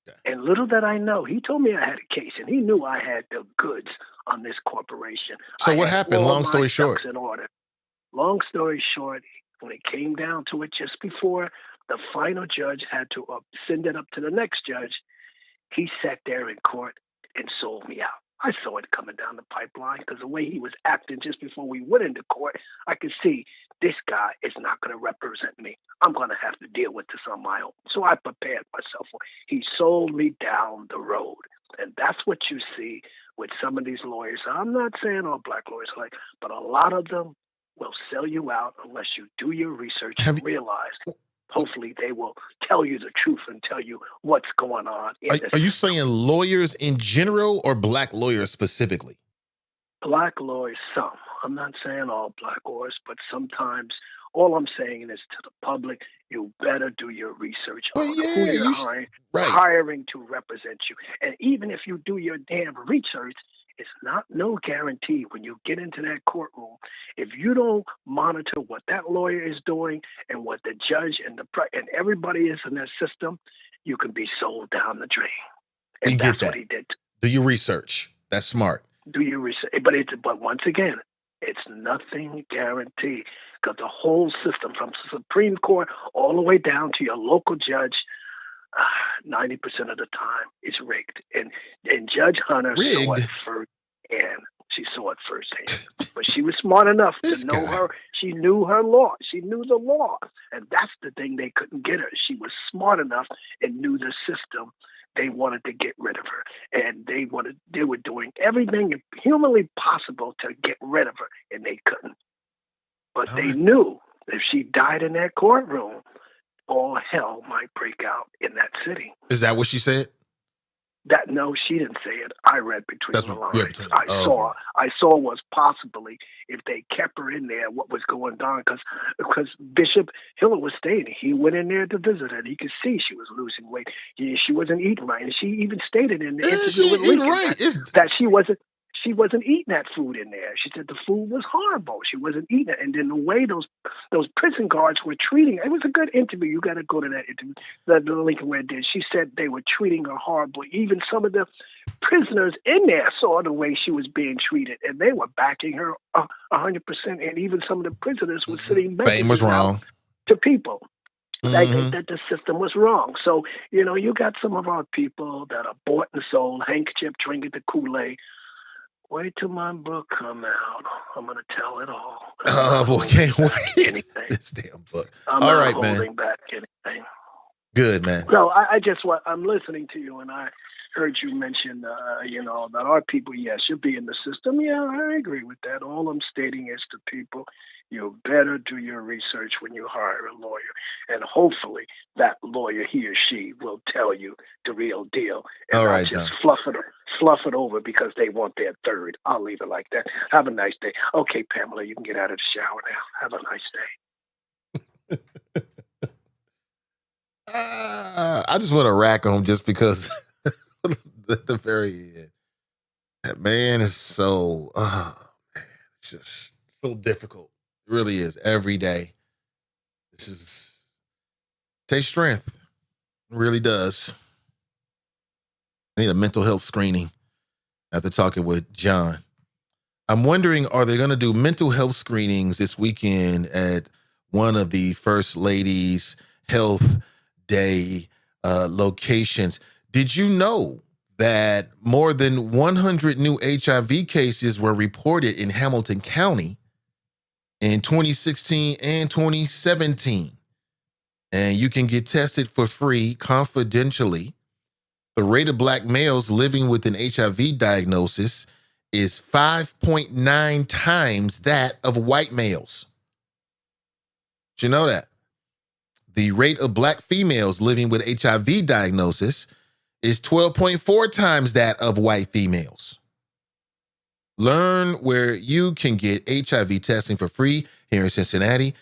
Okay. And little did I know, he told me I had a case, and he knew I had the goods on this corporation. So what happened? Long story short. In order. Long story short, when it came down to it, just before the final judge had to send it up to the next judge, he sat there in court and sold me out. I saw it coming down the pipeline, because the way he was acting just before we went into court, I could see this guy is not going to represent me. I'm going to have to deal with this on my own. So I prepared myself for it. He sold me down the road. And that's what you see with some of these lawyers. I'm not saying all black lawyers but a lot of them will sell you out unless you do your research and realize hopefully they will tell you the truth and tell you what's going on. Are you saying lawyers in general or black lawyers specifically? Black lawyers, some. I'm not saying all black lawyers, but sometimes all I'm saying is to the public, you better do your research on who you're hiring to represent you. And even if you do your damn research, It's not no guarantee when you get into that courtroom. If you don't monitor what that lawyer is doing and what the judge and and everybody is in that system, you can be sold down the drain. We And get that's that. what he did. Do your research. That's smart. Do you research? But once again, it's nothing guaranteed because the whole system, from Supreme Court all the way down to your local judge, 90% of the time is rigged. And Judge Hunter saw it Rigged? firsthand. She saw it firsthand. But she was smart enough This to know guy. her. She knew her law. She knew the law. And that's the thing they couldn't get her. She was smart enough and knew the system. They wanted to get rid of her. And they were doing everything humanly possible to get rid of her, and they couldn't. But they knew if she died in that courtroom, all hell might break out in that city. Is that what she said? No, she didn't say it. I read between the lines. I boy. saw was possibly if they kept her in there, what was going on, because Bishop Hiller was staying. He went in there to visit her, and he could see she was losing weight. She wasn't eating right, and she even stated in the interview with Lincoln that she wasn't eating that food in there. She said the food was horrible. She wasn't eating it. And then the way those prison guards were treating her, it was a good interview. You got to go to that interview that Lincoln Red did. She said they were treating her horrible. Even some of the prisoners in there saw the way she was being treated, and they were backing her 100%. And even some of the prisoners were sitting Fame was wrong to people. Mm-hmm. That the system was wrong. So, you got some of our people that are bought and sold, handkerchief, drinking the Kool-Aid. Wait till my book come out. I'm going to tell it all. Oh, boy, can't wait. This damn book. I'm all not right, holding man. back anything. Good, man. No, I'm listening to you, and I heard you mention, that our people, yes, should be in the system. Yeah, I agree with that. All I'm stating is to people, you better do your research when you hire a lawyer. And hopefully that lawyer, he or she, will tell you the real deal. And all right, not just John. fluff it over because they want their third. I'll leave it like that. Have a nice day. Okay, Pamela, you can get out of the shower now. Have a nice day. I just want to rack him just because at the very end. That man is so, man, it's just so difficult. It really is. Every day. Takes strength. It really does. I need a mental health screening after talking with John. I'm wondering, are they going to do mental health screenings this weekend at one of the First Lady's Health Day locations? Did you know that more than 100 new HIV cases were reported in Hamilton County in 2016 and 2017? And you can get tested for free confidentially. The rate of Black males living with an HIV diagnosis is 5.9 times that of white males. Did you know that? The rate of Black females living with HIV diagnosis is 12.4 times that of white females. Learn where you can get HIV testing for free here in Cincinnati.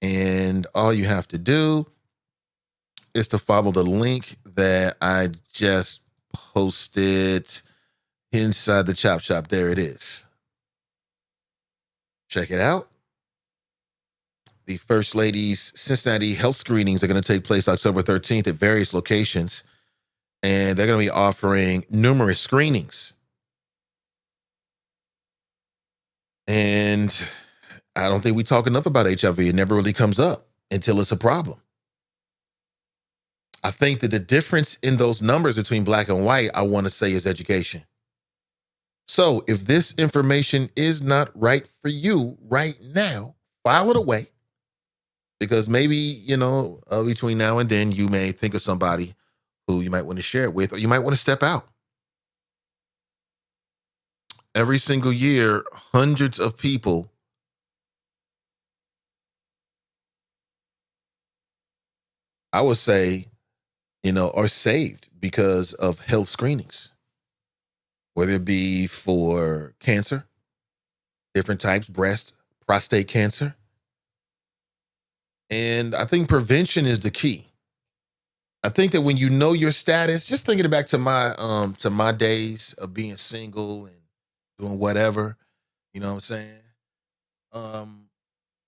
And all you have to do is to follow the link that I just posted inside the Chop Shop. There it is. Check it out. The First Lady's Cincinnati health screenings are going to take place October 13th at various locations. And they're going to be offering numerous screenings. And I don't think we talk enough about HIV. It never really comes up until it's a problem. I think that the difference in those numbers between Black and white, I want to say, is education. So if this information is not right for you right now, file it away. Because maybe, between now and then, you may think of somebody who you might want to share it with, or you might want to step out. Every single year, hundreds of people I would say, are saved because of health screenings, whether it be for cancer, different types, breast, prostate cancer. And I think prevention is the key. I think that when you know your status, just thinking back to my days of being single and doing whatever. You know what I'm saying? Um,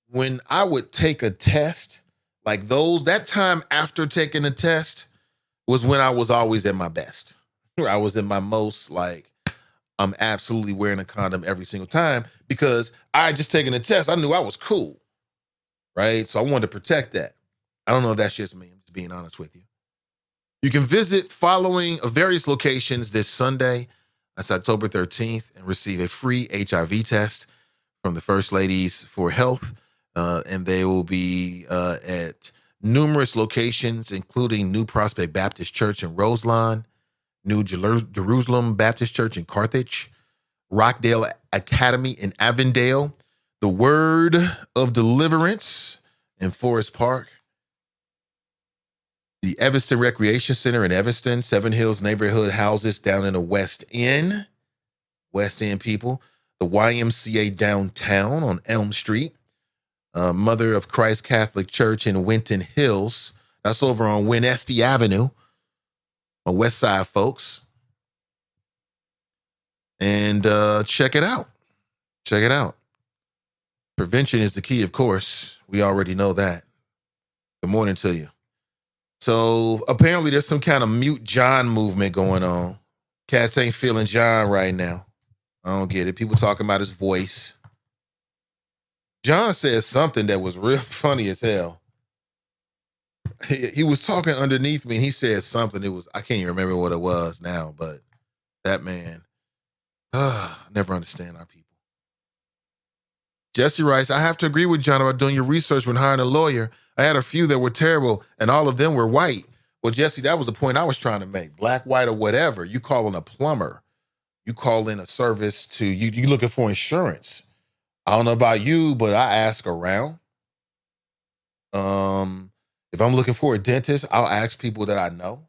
when I would take a test, like that time after taking a test was when I was always at my best. Where I was in my most like I'm absolutely wearing a condom every single time because I had just taken a test. I knew I was cool, right? So I wanted to protect that. I don't know if that's just me. I'm just being honest with you. You can visit following various locations this Sunday. That's October 13th, and receive a free HIV test from the First Ladies for Health. And they will be at numerous locations, including New Prospect Baptist Church in Roselawn, New Jerusalem Baptist Church in Carthage, Rockdale Academy in Avondale, the Word of Deliverance in Forest Park, the Evanston Recreation Center in Evanston, Seven Hills Neighborhood Houses down in the West End people, the YMCA downtown on Elm Street, Mother of Christ Catholic Church in Winton Hills. That's over on Winnesty Avenue, on West Side, folks. And check it out. Check it out. Prevention is the key, of course. We already know that. Good morning to you. So apparently there's some kind of mute John movement going on. Cats ain't feeling John right now. I don't get it. People talking about his voice. John says something that was real funny as hell. He was talking underneath me and he said something. I can't even remember what it was now, but that man, I never understand our people. Jesse writes, I have to agree with John about doing your research when hiring a lawyer. I had a few that were terrible and all of them were white. Well, Jesse, that was the point I was trying to make. Black, white, or whatever. You call in a plumber. You call in a service to you looking for insurance. I don't know about you, but I ask around. If I'm looking for a dentist, I'll ask people that I know.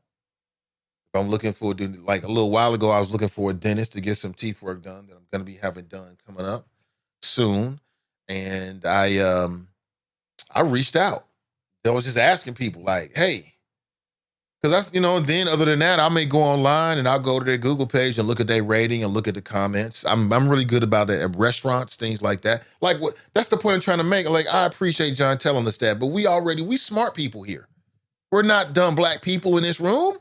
If I'm looking for, like a little while ago, I was looking for a dentist to get some teeth work done that I'm going to be having done coming up soon. And I reached out. I was just asking people like, hey, because that's, and then other than that, I may go online and I'll go to their Google page and look at their rating and look at the comments. I'm really good about that at restaurants, things like that. Like that's the point I'm trying to make. Like, I appreciate John telling us that, but we smart people here. We're not dumb black people in this room.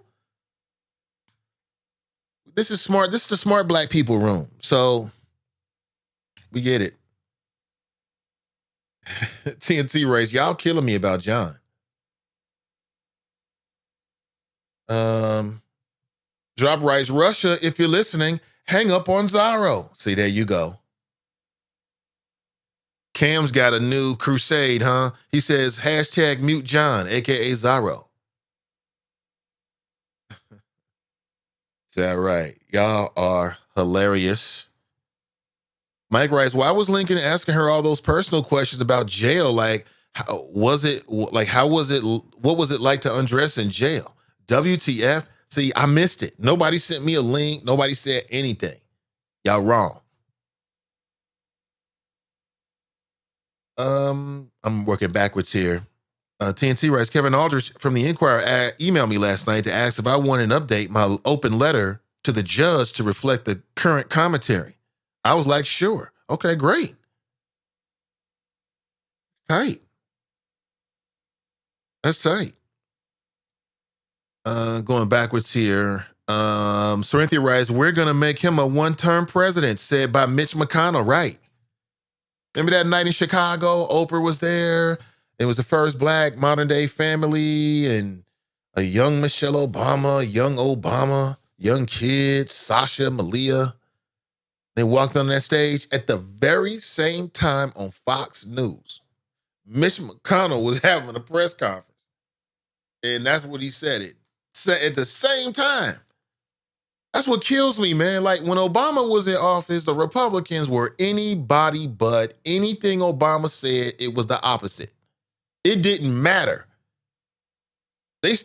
This is smart. This is the smart black people room. So we get it. TNT race, y'all killing me about John. Drop writes, Russia, if you're listening, hang up on Zorro. See, there you go. Cam's got a new crusade, huh? He says, hashtag mute John, aka Zorro. Is that right? Y'all are hilarious. Mike writes, why was Lincoln asking her all those personal questions about jail? Like, what was it like to undress in jail? WTF? See, I missed it. Nobody sent me a link. Nobody said anything. Y'all wrong. I'm working backwards here. TNT writes, Kevin Aldridge from the Inquirer emailed me last night to ask if I want an update, my open letter to the judge to reflect the current commentary. I was like, sure. Okay, great. Tight. That's tight. Going backwards here. Cynthia writes, we're going to make him a one-term president, said by Mitch McConnell. Right. Remember that night in Chicago? Oprah was there. It was the first black modern day family and a young Michelle Obama, young kids, Sasha, Malia. They walked on that stage at the very same time on Fox News. Mitch McConnell was having a press conference. And that's what he said at the same time. That's what kills me, man. Like when Obama was in office, the Republicans were anybody but. Anything Obama said, it was the opposite. It didn't matter. It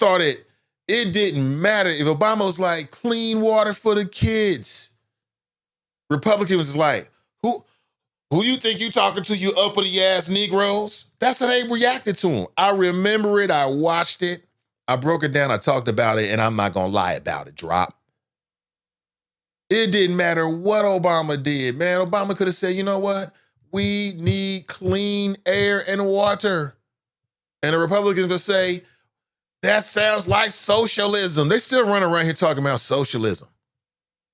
didn't matter. If Obama was like, clean water for the kids, Republicans was like, who you think you talking to, you uppity ass Negroes? That's how they reacted to him. I remember it. I watched it. I broke it down. I talked about it, and I'm not going to lie about it. Drop. It didn't matter what Obama did, man. Obama could have said, you know what? We need clean air and water. And the Republicans would say, that sounds like socialism. They still run around here talking about socialism.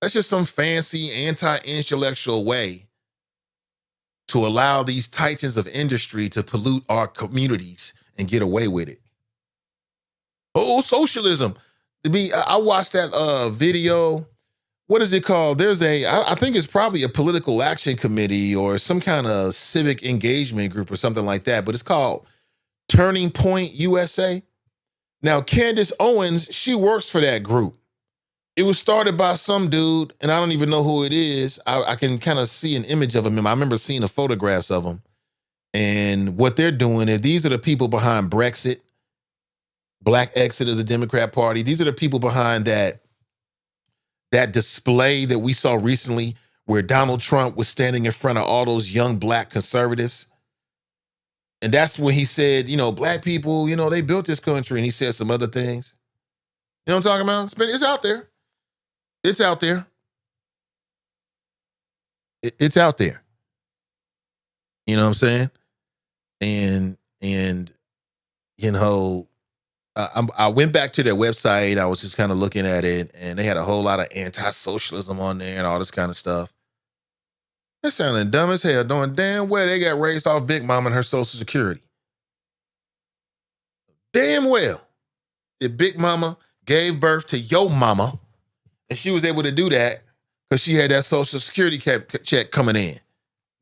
That's just some fancy anti-intellectual way to allow these titans of industry to pollute our communities and get away with it. Oh, socialism. I watched that video. What is it called? I think it's probably a political action committee or some kind of civic engagement group or something like that, but it's called Turning Point USA. Now, Candace Owens, she works for that group. It was started by some dude, and I don't even know who it is. I can kind of see an image of him. I remember seeing the photographs of him. And what they're doing is these are the people behind Brexit, black exit of the Democrat Party. These are the people behind that display that we saw recently where Donald Trump was standing in front of all those young black conservatives. And that's when he said, black people, they built this country. And he said some other things. You know what I'm talking about? It's out there. It's out there. It's out there. You know what I'm saying? And I went back to their website. I was just kind of looking at it, and they had a whole lot of anti-socialism on there and all this kind of stuff. That sounding dumb as hell, knowing damn well they got raised off Big Mama and her Social Security. Damn well. If Big Mama gave birth to your mama, and she was able to do that because she had that Social Security check coming in.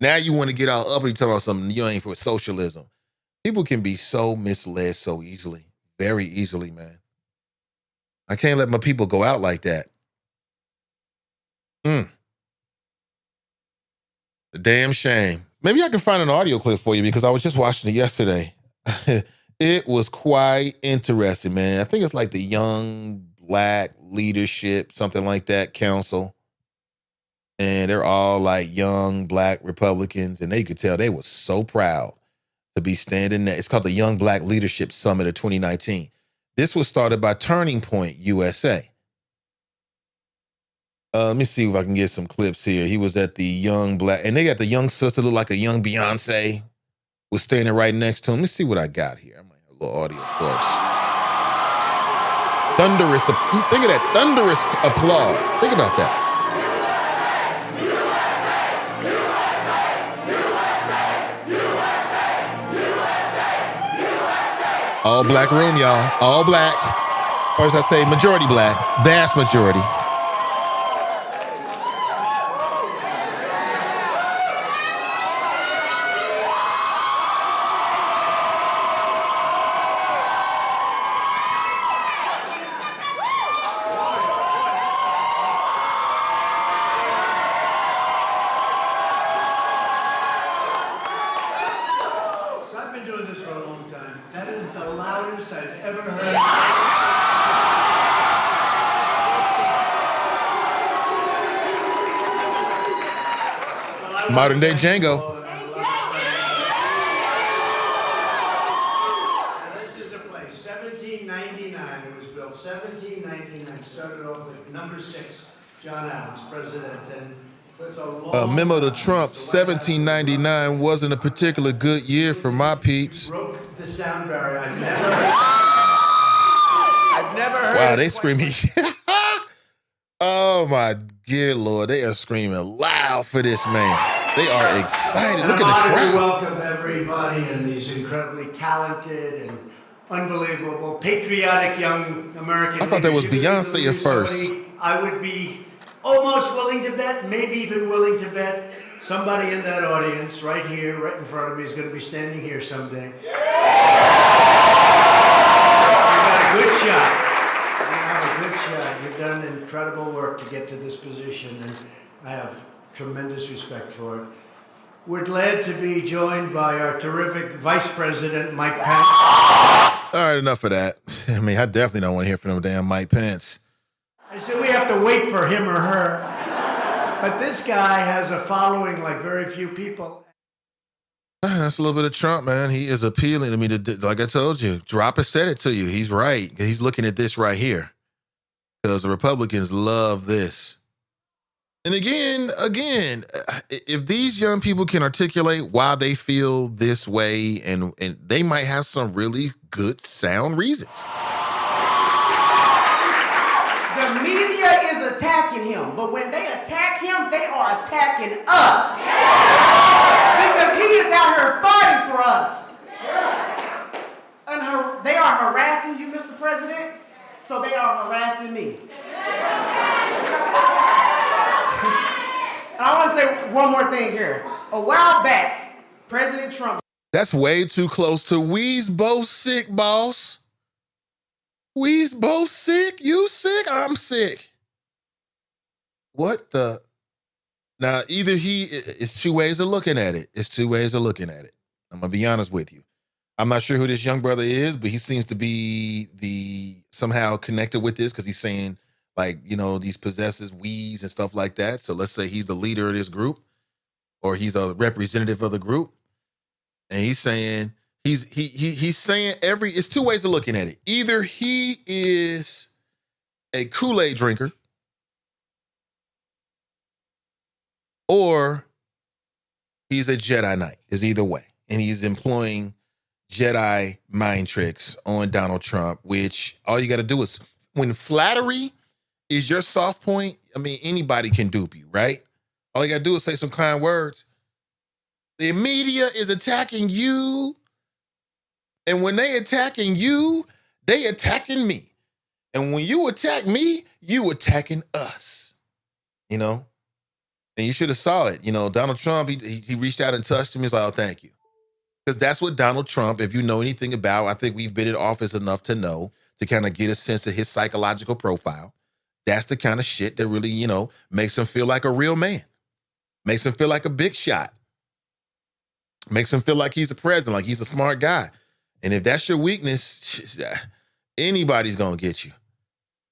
Now you want to get all uppity talking about something you ain't for socialism. People can be so misled so easily, very easily, man. I can't let my people go out like that. A damn shame. Maybe I can find an audio clip for you because I was just watching it yesterday. It was quite interesting, man. I think it's like the Young Black Leadership, something like that, council. And they're all like young Black Republicans. And they could tell they were so proud to be standing there. It's called the Young Black Leadership Summit of 2019. This was started by Turning Point USA. Let me see if I can get some clips here. He was at the Young Black, and they got the young sister, look like a young Beyonce, was standing right next to him. Let's see what I got here. I might have a little audio, of course. Thunderous, think of that, thunderous applause. Think about that. All black room, y'all. All black. Or as I say, majority black. Vast majority. Modern day Django. This is a place, 1799. It was built 1799. Started off with number 6, John Adams, president. And it's a memo to Trump, 1799 wasn't a particular good year for my peeps. Broke the sound barrier. I've never heard. Wow, they screaming. Oh my good Lord, they are screaming loud for this man. They are excited. Look at the crowd. To welcome everybody and these incredibly talented and unbelievable, patriotic young Americans. I thought that was Beyonce at first. I would be almost willing to bet, maybe even willing to bet, somebody in that audience right here, right in front of me, is going to be standing here someday. You got a good shot. You have a good shot. You've done incredible work to get to this position, and I have tremendous respect for it. We're glad to be joined by our terrific Vice President, Mike Pence. All right, enough of that. I mean, I definitely don't want to hear from no damn Mike Pence. I said we have to wait for him or her. But this guy has a following like very few people. That's a little bit of Trump, man. He is appealing to me. Like I told you, Dropper said it to you. He's right. He's looking at this right here. Because the Republicans love this. And again, if these young people can articulate why they feel this way, and they might have some really good, sound reasons. The media is attacking him, but when they attack him, they are attacking us. Because he is out here fighting for us. And they are harassing you, Mr. President, so they are harassing me. I want to say one more thing here. A while back, President Trump. That's way too close to we's both sick, boss. We's both sick. You sick? I'm sick. What the? Now, either it's two ways of looking at it. It's two ways of looking at it. I'm going to be honest with you. I'm not sure who this young brother is, but he seems to be somehow connected with this because he's saying, like, you know, these possesses wees and stuff like that. So let's say he's the leader of this group, or he's a representative of the group. And he's saying, he's saying it's two ways of looking at it. Either he is a Kool-Aid drinker, or he's a Jedi Knight. Is either way. And he's employing Jedi mind tricks on Donald Trump, which all you got to do is, when flattery is your soft point, I mean, anybody can dupe you, right? All you got to do is say some kind words. The media is attacking you. And when they attacking you, they attacking me. And when you attack me, you attacking us. You know? And you should have saw it. You know, Donald Trump, he reached out and touched him. He's like, oh, thank you. Because that's what Donald Trump, if you know anything about, I think we've been in office enough to know, to kind of get a sense of his psychological profile. That's the kind of shit that really, you know, makes him feel like a real man. Makes him feel like a big shot. Makes him feel like he's a president, like he's a smart guy. And if that's your weakness, anybody's going to get you.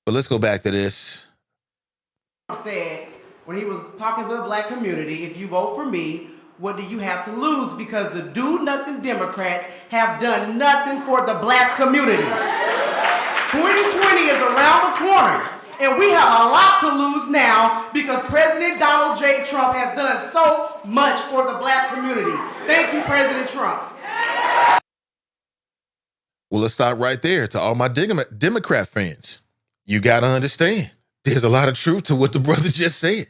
But let's go back to this. Said when he was talking to the black community, if you vote for me, what do you have to lose? Because the do-nothing Democrats have done nothing for the black community. 2020 is around the corner, and we have a lot to lose now because President Donald J. Trump has done so much for the black community. Thank you, President Trump. Well, let's stop right there. To all my Democrat fans, you got to understand, there's a lot of truth to what the brother just said.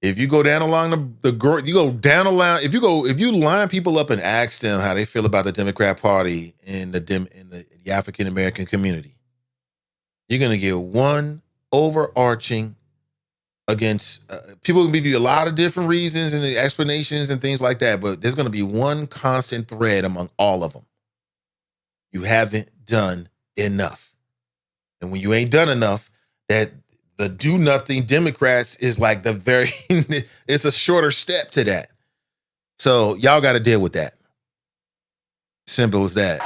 If you go down along if you line people up and ask them how they feel about the Democrat Party in the African American community, you're going to get one overarching against people can give you a lot of different reasons and explanations and things like that, but there's going to be one constant thread among all of them. You haven't done enough. And when you ain't done enough, that the do-nothing Democrats is like it's a shorter step to that. So y'all got to deal with that. Simple as that.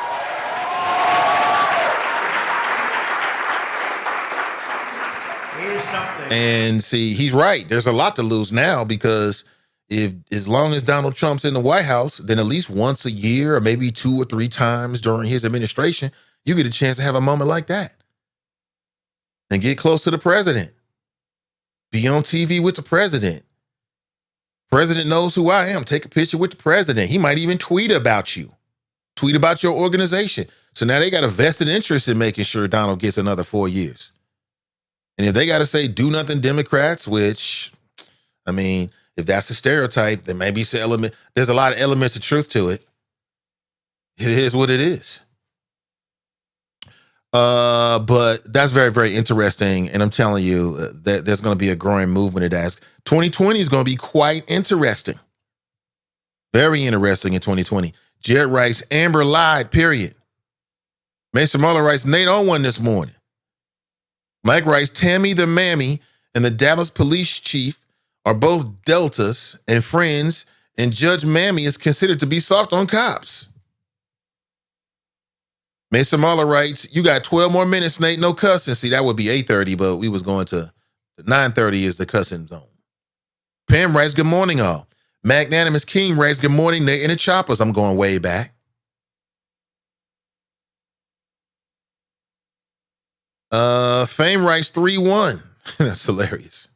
Here's something. And see, he's right. There's a lot to lose now because as long as Donald Trump's in the White House, then at least once a year or maybe 2 or 3 times during his administration, you get a chance to have a moment like that. And get close to the president. Be on TV with the president. President knows who I am. Take a picture with the president. He might even tweet about you. Tweet about your organization. So now they got a vested interest in making sure Donald gets another 4 years. And if they got to say do nothing Democrats, which, I mean, if that's a stereotype, then maybe there's a lot of elements of truth to it. It is what it is. But that's very, very interesting. And I'm telling you that there's going to be a growing movement of that. 2020 is going to be quite interesting. Very interesting in 2020. Jared writes, Amber lied, period. Mason Muller writes, Nate on one this morning. Mike writes, Tammy the Mammy and the Dallas police chief are both Deltas and friends, and Judge Mammy is considered to be soft on cops. Mason Marler writes, you got 12 more minutes, Nate, no cussing. See, that would be 8:30, but we was going to 9:30 is the cussing zone. Pam writes, good morning, all. Magnanimous King writes, good morning, Nate and the Choppers. I'm going way back. Fame writes 3-1. That's hilarious.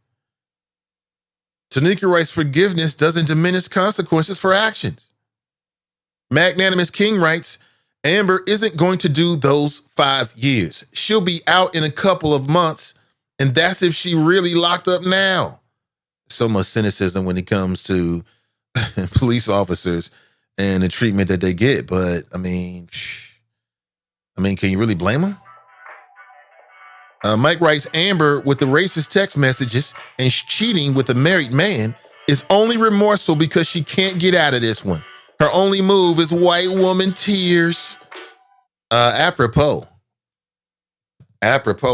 Tanika writes, forgiveness doesn't diminish consequences for actions. Magnanimous King writes, Amber isn't going to do those 5 years. She'll be out in a couple of months, and that's if she really locked up now. So much cynicism when it comes to police officers and the treatment that they get. But, I mean, can you really blame them? Mike writes, Amber, with the racist text messages and cheating with a married man, is only remorseful because she can't get out of this one. Her only move is white woman tears. Apropos,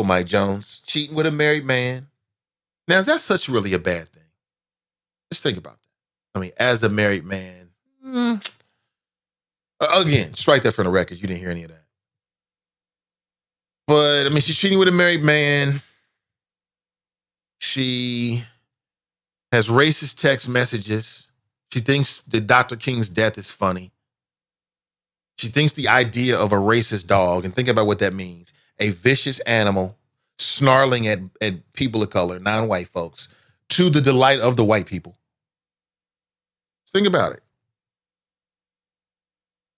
Mike Jones, cheating with a married man. Now, is that such really a bad thing? Just think about that. I mean, as a married man, again, strike that from the record. You didn't hear any of that. But, I mean, she's cheating with a married man. She has racist text messages. She thinks that Dr. King's death is funny. She thinks the idea of a racist dog, and think about what that means, a vicious animal snarling at people of color, non-white folks, to the delight of the white people. Think about it.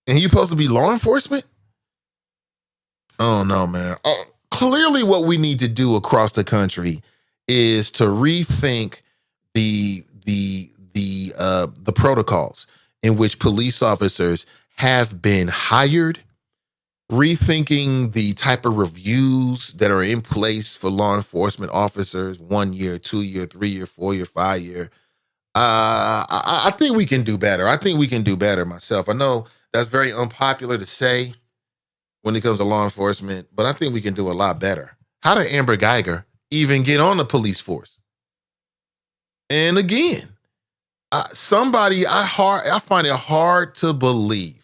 And you supposed to be law enforcement? Oh, no, man. Clearly what we need to do across the country is to rethink the protocols in which police officers have been hired, rethinking the type of reviews that are in place for law enforcement officers, 1 year, 2 year, 3 year, 4 year, 5 year. I think we can do better. I think we can do better myself. I know that's very unpopular to say when it comes to law enforcement, but I think we can do a lot better. How did Amber Geiger even get on the police force? And again, I find it hard to believe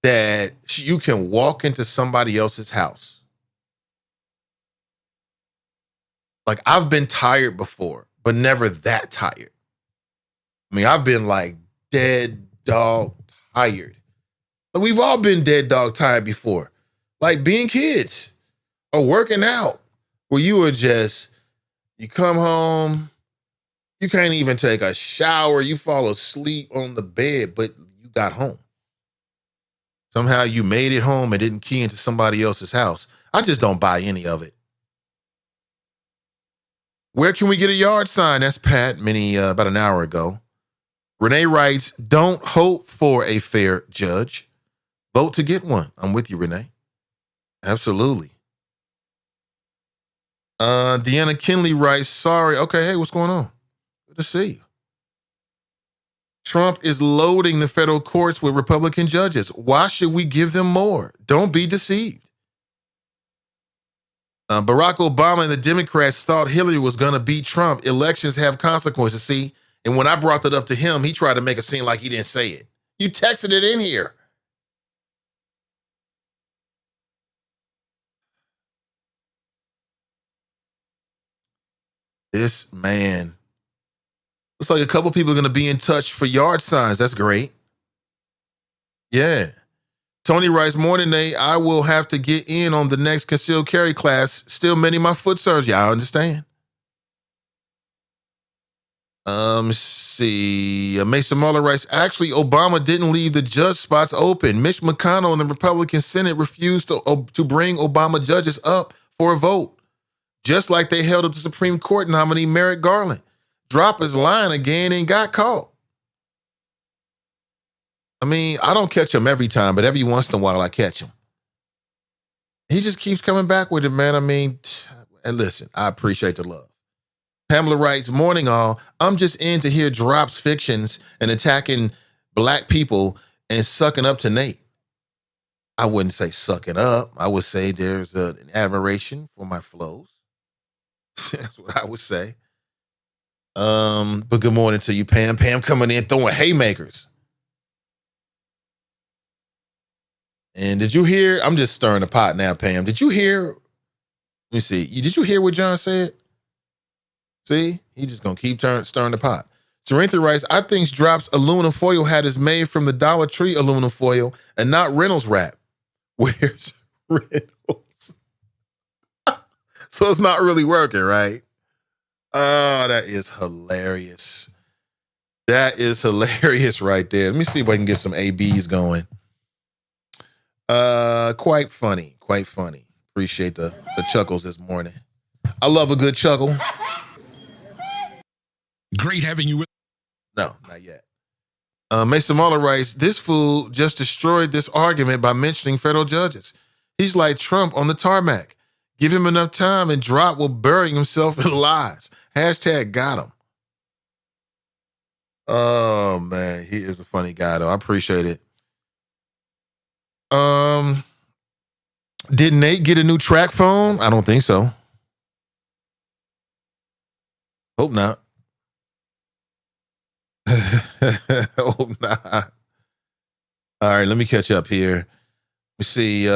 that you can walk into somebody else's house. Like, I've been tired before, but never that tired. I mean, I've been like dead dog tired. We've all been dead dog tired before. Like being kids or working out where you come home, you can't even take a shower, you fall asleep on the bed, but you got home. Somehow you made it home and didn't key into somebody else's house. I just don't buy any of it. Where can we get a yard sign? That's Pat, about an hour ago. Renee writes, don't hope for a fair judge. Vote to get one. I'm with you, Renee. Absolutely. Deanna Kinley writes, sorry. Okay, hey, what's going on? Good to see you. Trump is loading the federal courts with Republican judges. Why should we give them more? Don't be deceived. Barack Obama and the Democrats thought Hillary was going to beat Trump. Elections have consequences. See, and when I brought that up to him, he tried to make it seem like he didn't say it. You texted it in here. This man. Looks like a couple people are going to be in touch for yard signs. That's great. Yeah. Tony writes, morning, Nate. I will have to get in on the next concealed carry class. Still mending my foot surgery. I understand. Let's see. Mason Muller writes, actually, Obama didn't leave the judge spots open. Mitch McConnell and the Republican Senate refused to bring Obama judges up for a vote, just like they held up the Supreme Court nominee Merrick Garland. Drop his line again and got caught. I mean, I don't catch him every time, but every once in a while I catch him. He just keeps coming back with it, man. I mean, and listen, I appreciate the love. Pamela writes, morning all, I'm just in to hear Drop's fictions and attacking black people and sucking up to Nate. I wouldn't say sucking up. I would say there's an admiration for my flows. That's what I would say. But good morning to you, Pam. Pam coming in throwing haymakers. And did you hear? I'm just stirring the pot now, Pam. Did you hear? Let me see. Did you hear what John said? See? He just going to keep stirring the pot. Cerintha writes, I think Drop's aluminum foil hat is made from the Dollar Tree aluminum foil and not Reynolds wrap. Where's Reynolds? So it's not really working, right? Oh, that is hilarious. That is hilarious right there. Let me see if I can get some ABs going. Quite funny. Quite funny. Appreciate the chuckles this morning. I love a good chuckle. Great having you with. No, not yet. Mason Marler writes, this fool just destroyed this argument by mentioning federal judges. He's like Trump on the tarmac. Give him enough time and Drop will bury himself in lies. Hashtag got him. Oh, man. He is a funny guy, though. I appreciate it. Did Nate get a new track phone? I don't think so. Hope not. Hope not. All right, let me catch up here. Let me see.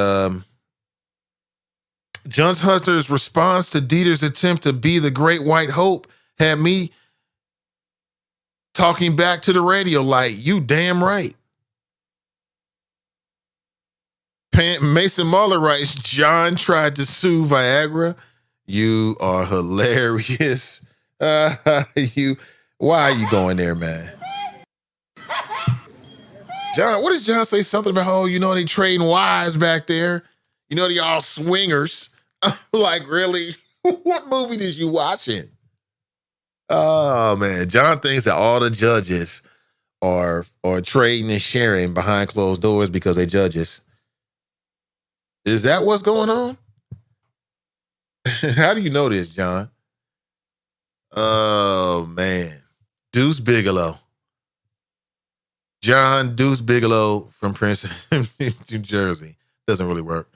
John Hunter's response to Dieter's attempt to be the great white hope had me talking back to the radio like, you damn right. Mason Marler writes, John tried to sue Viagra. You are hilarious. Why are you going there, man? John, what does John say? Something about, oh, you know, they trading wives back there. You know, they all swingers. I'm like, really? What movie did you watching? Oh, man. John thinks that all the judges are trading and sharing behind closed doors because they judges. Is that what's going on? How do you know this, John? Oh, man. Deuce Bigelow. John Deuce Bigelow from Princeton, New Jersey. Doesn't really work.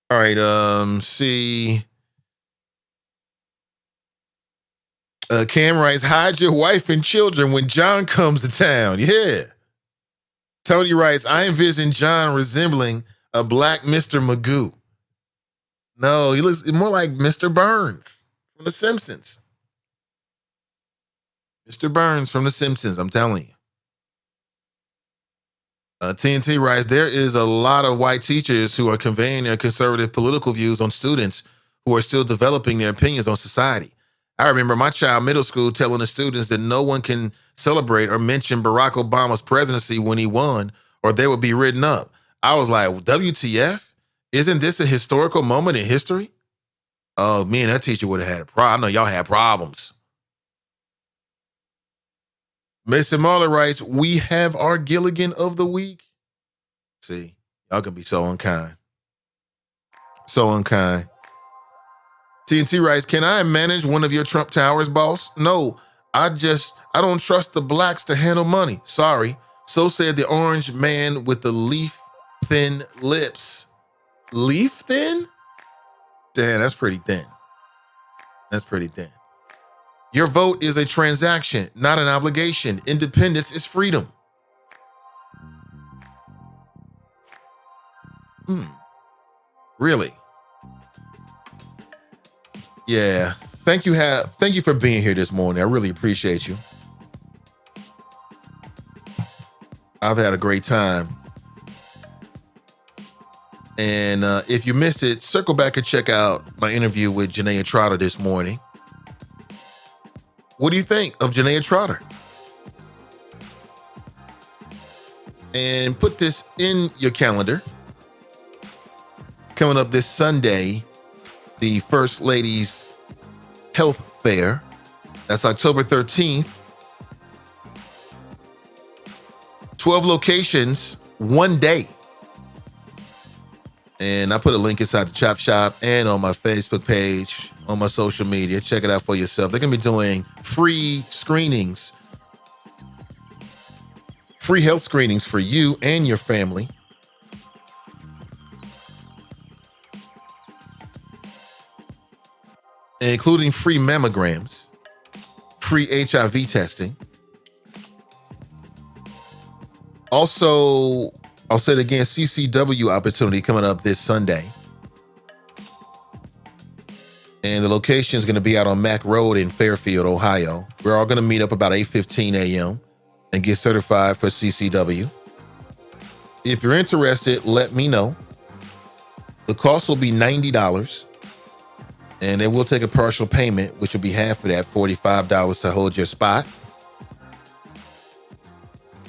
All right, see. Cam writes, hide your wife and children when John comes to town. Yeah. Tony writes, I envision John resembling a black Mr. Magoo. No, he looks more like Mr. Burns from The Simpsons. Mr. Burns from The Simpsons, I'm telling you. TNT writes, there is a lot of white teachers who are conveying their conservative political views on students who are still developing their opinions on society. I remember my child middle school telling the students that no one can celebrate or mention Barack Obama's presidency when he won, or they would be written up. I was like, WTF? Isn't this a historical moment in history? Oh, me and that teacher would have had a problem. I know y'all had problems. Mason Marler writes, we have our Gilligan of the week. See, y'all can be so unkind. So unkind. TNT writes, can I manage one of your Trump Towers, boss? No, I don't trust the blacks to handle money. Sorry. So said the orange man with the leaf-thin lips. Leaf-thin? Damn, that's pretty thin. That's pretty thin. Your vote is a transaction, not an obligation. Independence is freedom. Really? Yeah. Thank you for being here this morning. I really appreciate you. I've had a great time. And if you missed it, circle back and check out my interview with Janaea Trotter this morning. What do you think of Janaea Trotter? And put this in your calendar. Coming up this Sunday, the First Lady's Health Fair. That's October 13th. 12 locations, one day. And I put a link inside the Chop Shop and on my Facebook page, on my social media. Check it out for yourself. They're going to be doing free screenings, free health screenings for you and your family. Including free mammograms, free HIV testing. Also, I'll say it again, CCW opportunity coming up this Sunday. And the location is going to be out on Mack Road in Fairfield, Ohio. We're all going to meet up about 8:15 a.m. and get certified for CCW. If you're interested, let me know. The cost will be $90. And they will take a partial payment, which will be half of that, $45 to hold your spot.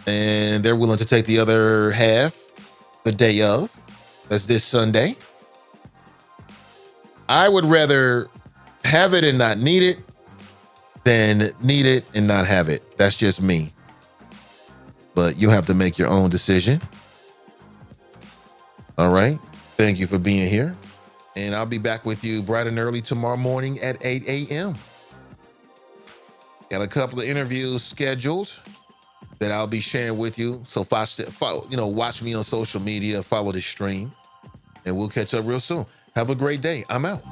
And they're willing to take the other half the day of. That's this Sunday. I would rather have it and not need it than need it and not have it. That's just me. But you have to make your own decision. All right. Thank you for being here. And I'll be back with you bright and early tomorrow morning at 8 a.m. Got a couple of interviews scheduled that I'll be sharing with you. So watch me on social media, follow the stream, and we'll catch up real soon. Have a great day. I'm out.